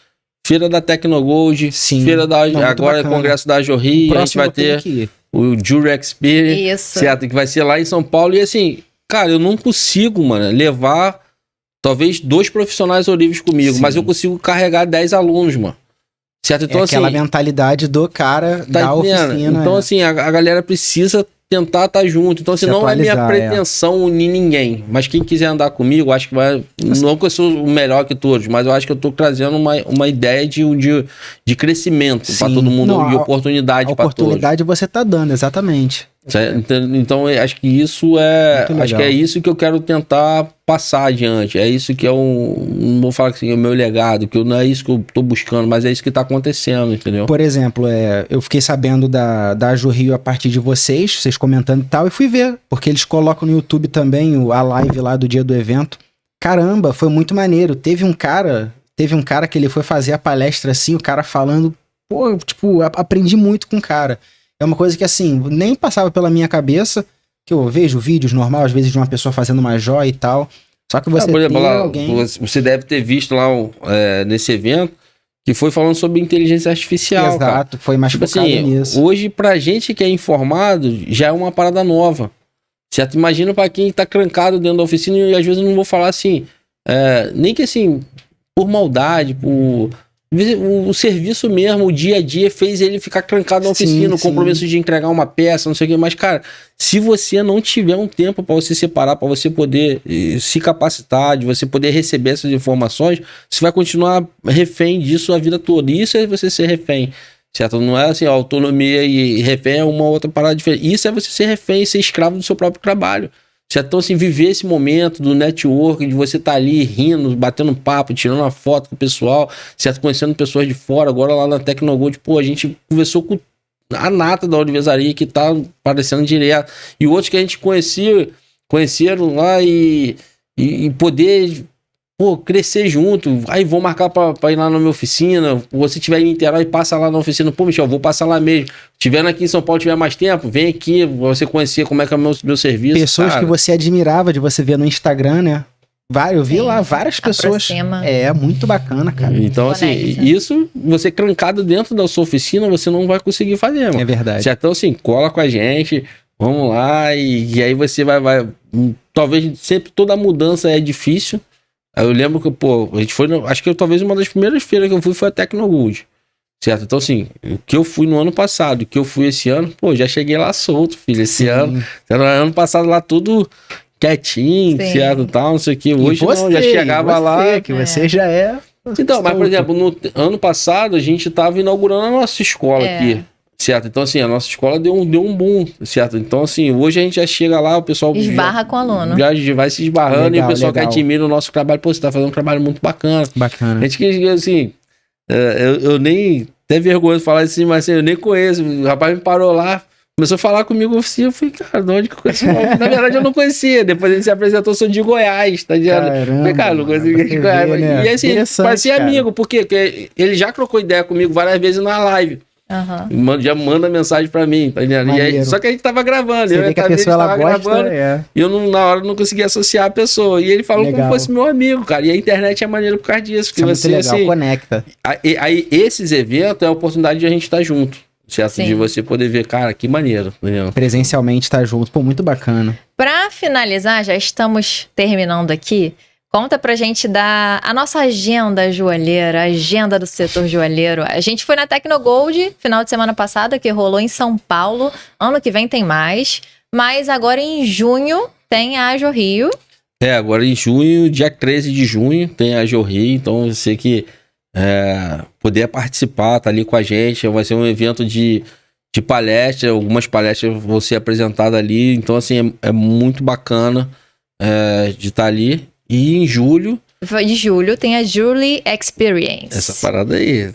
Feira da Tecnogold, Feira agora Congresso da Jorri, a gente vai ter o Jury Experience, certo? Que vai ser lá em São Paulo. E assim, cara, eu não consigo, mano, levar talvez 2 profissionais ourives comigo, mas eu consigo carregar 10 alunos, mano. Certo? Então, aquela mentalidade do cara da oficina. Então, assim, a galera precisa tentar estar junto. Então, assim, Se não é minha atualizar, pretensão unir ninguém. Mas quem quiser andar comigo, acho que vai... Não que eu sou o melhor que todos, mas eu acho que eu tô trazendo uma ideia de crescimento para Sim. todo mundo Não, e oportunidade A para todos. oportunidade você tá dando, exatamente. Então, eu acho que isso é... Muito Acho que é legal. isso que eu quero tentar passar adiante. É isso que é não vou falar assim, é o meu legado, que não é isso que eu tô buscando, mas é isso que tá acontecendo, entendeu? Por exemplo, eu fiquei sabendo da Ajo Rio a partir de vocês comentando e tal, e fui ver, porque eles colocam no YouTube também a live lá do dia do evento. Caramba, foi muito maneiro. Teve um cara que ele foi fazer a palestra assim, o cara falando, pô, tipo, aprendi muito com o cara. É uma coisa que, assim, nem passava pela minha cabeça, que eu vejo vídeos normal, às vezes, de uma pessoa fazendo uma joia e tal. Só que você por exemplo, tem lá, alguém... você deve ter visto lá nesse evento que foi falando sobre inteligência artificial. Exato, cara. foi mais Tipo focado assim, nisso. hoje pra gente que é informado, já é uma parada nova. Certo? Imagina pra quem tá trancado dentro da oficina e às vezes eu não vou falar assim, nem que assim, por maldade, por... O serviço mesmo, o dia a dia fez ele ficar trancado na oficina, o compromisso de entregar uma peça, não sei o que, mas cara, se você não tiver um tempo para você separar, para você poder se capacitar, de você poder receber essas informações, você vai continuar refém disso a vida toda. Isso é você ser refém, certo? Não é assim, autonomia e refém é uma outra parada diferente. Isso é você ser refém e ser escravo do seu próprio trabalho. Certo? Então, assim, viver esse momento do network, de você estar ali rindo, batendo papo, tirando uma foto com o pessoal, certo? Conhecendo pessoas de fora. Agora lá na Tecnogold, pô, a gente conversou com a nata da Universaria que tá aparecendo direto. E outros que a gente conheceram lá e poder, pô, crescer junto. Aí vou marcar pra ir lá na minha oficina. Você tiver em Niterói, passa lá na oficina. Pô, Michel, vou passar lá mesmo. Estiver aqui em São Paulo, tiver mais tempo, vem aqui, pra você conhecer como é que é o meu serviço. Pessoas cara. que você admirava de você ver no Instagram, né? Eu vi lá várias pessoas. Aproxima. É, muito bacana, cara. Então, assim, Conecta. isso, você trancado dentro da sua oficina, você não vai conseguir fazer, mano. É verdade. Certo? Então, assim, cola com a gente, vamos lá, e aí você vai. Talvez sempre toda mudança é difícil. Eu lembro que, pô, a gente foi. Acho que talvez uma das primeiras feiras que eu fui foi a Tecnogold. Certo? Então, assim, o que eu fui no ano passado, o que eu fui esse ano, pô, já cheguei lá solto, filho. Esse ano passado lá tudo quietinho, Sim. certo? Tal, não sei o que. Hoje você, não, já chegava lá. Que você já é. Então, mas por exemplo, no ano passado a gente estava inaugurando a nossa escola aqui, certo? Então, assim, a nossa escola deu um boom, certo? Então, assim, hoje a gente já chega lá, o pessoal Esbarra com o aluno. já vai se esbarrando Legal, e o pessoal que legal. admira o nosso trabalho, pô, você tá fazendo um trabalho muito bacana. Bacana. A gente que, assim, eu nem, até vergonha de falar assim, mas assim, eu nem conheço, o rapaz me parou lá, começou a falar comigo assim, eu falei, cara, de onde que eu conheço? Na verdade eu não conhecia, depois ele se apresentou, sou de Goiás, tá ligado? Caramba, Falei, cara, não mano, conhecia você de Goiás. vê, né? E assim, Interessante, parecia cara. amigo, porque ele já trocou ideia comigo várias vezes na live. Já manda mensagem pra mim, tá ligado? E aí, Maneiro. só que a gente tava gravando, Você vê que a pessoa ela gosta, e eu na hora não conseguia associar a pessoa. E ele falou Legal. como fosse meu amigo, cara. E a internet é maneiro por causa disso. Isso é muito legal, assim, conecta. aí esses eventos é a oportunidade de a gente estar junto, certo? Sim. De você poder ver, cara, que maneiro, entendeu? Presencialmente tá junto, pô, muito bacana. Pra finalizar, já estamos terminando aqui. Conta pra gente a nossa agenda joalheira, a agenda do setor joalheiro. A gente foi na Tecnogold final de semana passada, que rolou em São Paulo. Ano que vem tem mais. Mas agora em junho tem a Ajo Rio. Agora em junho, dia 13 de junho, tem a Jorri, então você que puder participar, tá ali com a gente, vai ser um evento de palestra, algumas palestras vão ser apresentadas ali, então assim, é muito bacana de estar ali. E em julho... De julho tem a Julie Experience. Essa parada aí.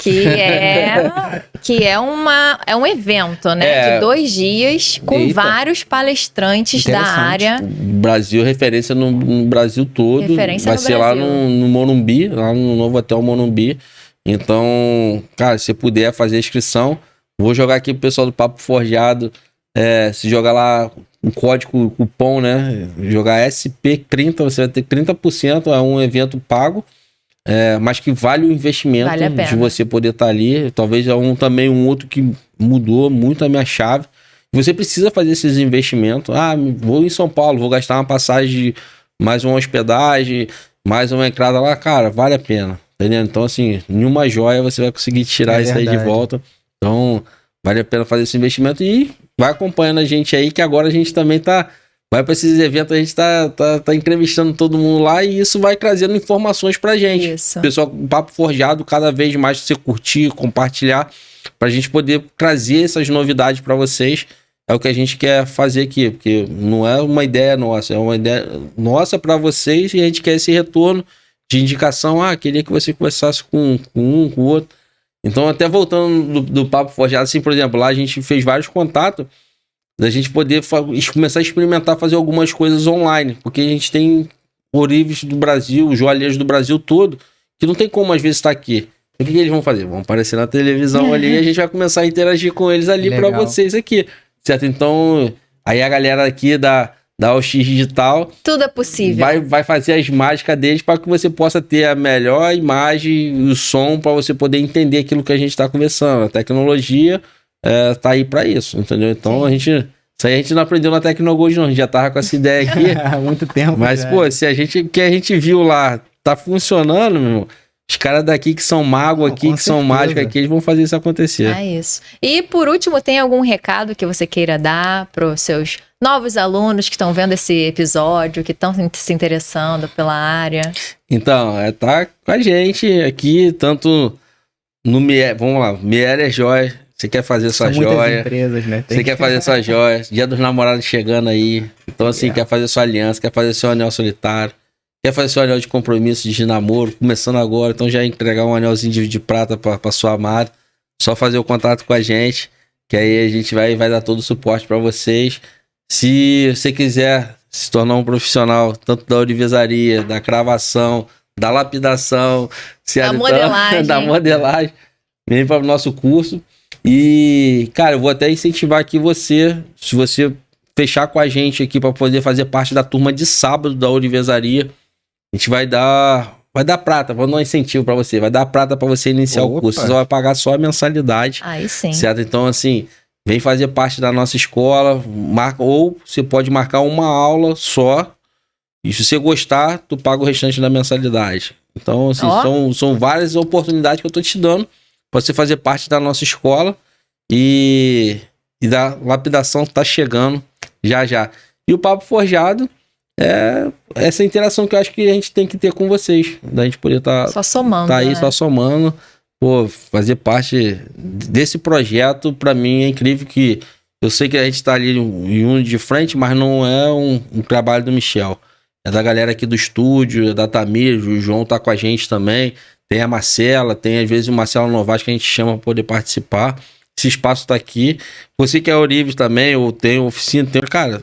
Que é um evento, né? De 2 dias, com vários palestrantes da área. Brasil, referência no Brasil todo. Referência vai no ser Brasil. lá no Morumbi, lá no novo hotel Morumbi. Então, cara, se puder fazer a inscrição, vou jogar aqui pro pessoal do Papo Forjado. Se jogar lá um código, cupom, né? Jogar SP30, você vai ter 30%. É um evento pago, mas que vale o investimento Vale a pena. de você poder estar ali. Talvez também um outro que mudou muito a minha chave. Você precisa fazer esses investimentos. Vou em São Paulo, vou gastar uma passagem, mais uma hospedagem, mais uma entrada lá. Cara, vale a pena. Entendeu? Então, assim, em uma joia você vai conseguir tirar isso aí de verdade. volta. Então, vale a pena fazer esse investimento e vai acompanhando a gente aí, que agora a gente também vai para esses eventos, a gente tá entrevistando todo mundo lá e isso vai trazendo informações pra gente. Isso. Pessoal, o Papo Forjado, cada vez mais você curtir, compartilhar, pra gente poder trazer essas novidades pra vocês. É o que a gente quer fazer aqui, porque não é uma ideia nossa, é uma ideia nossa pra vocês e a gente quer esse retorno de indicação. Queria que você conversasse com um, com o outro. Então, até voltando do Papo Forjado, assim, por exemplo, lá a gente fez vários contatos da gente poder começar a experimentar fazer algumas coisas online, porque a gente tem ourives do Brasil, joalheiros do Brasil todo, que não tem como às vezes estar aqui. O que eles vão fazer? Vão aparecer na televisão ali e a gente vai começar a interagir com eles ali para vocês aqui, certo? Então, aí a galera aqui da OX Digital... Tudo é possível. Vai fazer as mágicas deles para que você possa ter a melhor imagem e o som para você poder entender aquilo que a gente está conversando. A tecnologia tá aí para isso, entendeu? Então, isso aí a gente não aprendeu na Tecnogold, não. A gente já tava com essa ideia aqui. Há muito tempo. Mas, pô, se o que a gente viu lá tá funcionando, meu irmão, os caras daqui que são magos aqui, que são mágicos aqui, eles vão fazer isso acontecer. É isso. E, por último, tem algum recado que você queira dar para os seus novos alunos que estão vendo esse episódio, que estão se interessando pela área? Então, tá com a gente aqui, tanto no vamos lá, Miele Joias. Você quer fazer sua joia. Empresas, né? Você quer fazer sua joia. Dia dos namorados chegando aí. Então, assim, quer fazer sua aliança, quer fazer seu anel solitário, quer fazer seu anel de compromisso, de namoro, começando agora. Então, já entregar um anelzinho de prata pra sua amada. Só fazer o contato com a gente, que aí a gente vai dar todo o suporte pra vocês. Se você quiser se tornar um profissional, tanto da ourivesaria, da cravação, da lapidação, da modelagem, vem para o nosso curso. E, cara, eu vou até incentivar aqui você, se você fechar com a gente aqui para poder fazer parte da turma de sábado da ourivesaria, a gente vai dar prata, vou dar um incentivo para você, vai dar prata para você iniciar o curso, você vai pagar só a mensalidade. Aí sim. Certo? Então, assim, vem fazer parte da nossa escola, ou você pode marcar uma aula só, e se você gostar, tu paga o restante da mensalidade. Então, assim, são várias oportunidades que eu tô te dando para você fazer parte da nossa escola e da lapidação tá chegando já. E o Papo Forjado é essa interação que eu acho que a gente tem que ter com vocês, da gente poder só somando, tá aí, né? só somando. Pô, fazer parte desse projeto, para mim, é incrível, que eu sei que a gente tá ali em um de frente, mas não é um trabalho do Michel. É da galera aqui do estúdio, é da Tamir, o João tá com a gente também. Tem a Marcela, tem às vezes o Marcelo Novaes que a gente chama para poder participar. Esse espaço tá aqui. Você que é Ourives também, ou tem oficina, cara,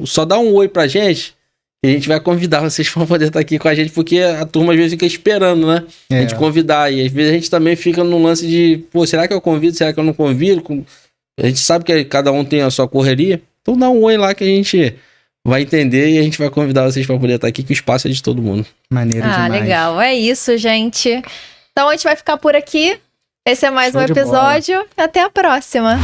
só dá um oi pra gente e a gente vai convidar vocês para poder estar aqui com a gente, porque a turma às vezes fica esperando, né? A gente convidar. E às vezes a gente também fica no lance de, pô, será que eu convido? Será que eu não convido? A gente sabe que cada um tem a sua correria. Então dá um oi lá que a gente vai entender e a gente vai convidar vocês para poder estar aqui, que o espaço é de todo mundo. Maneiro demais. Legal. É isso, gente. Então a gente vai ficar por aqui. Esse é mais um episódio. Até a próxima.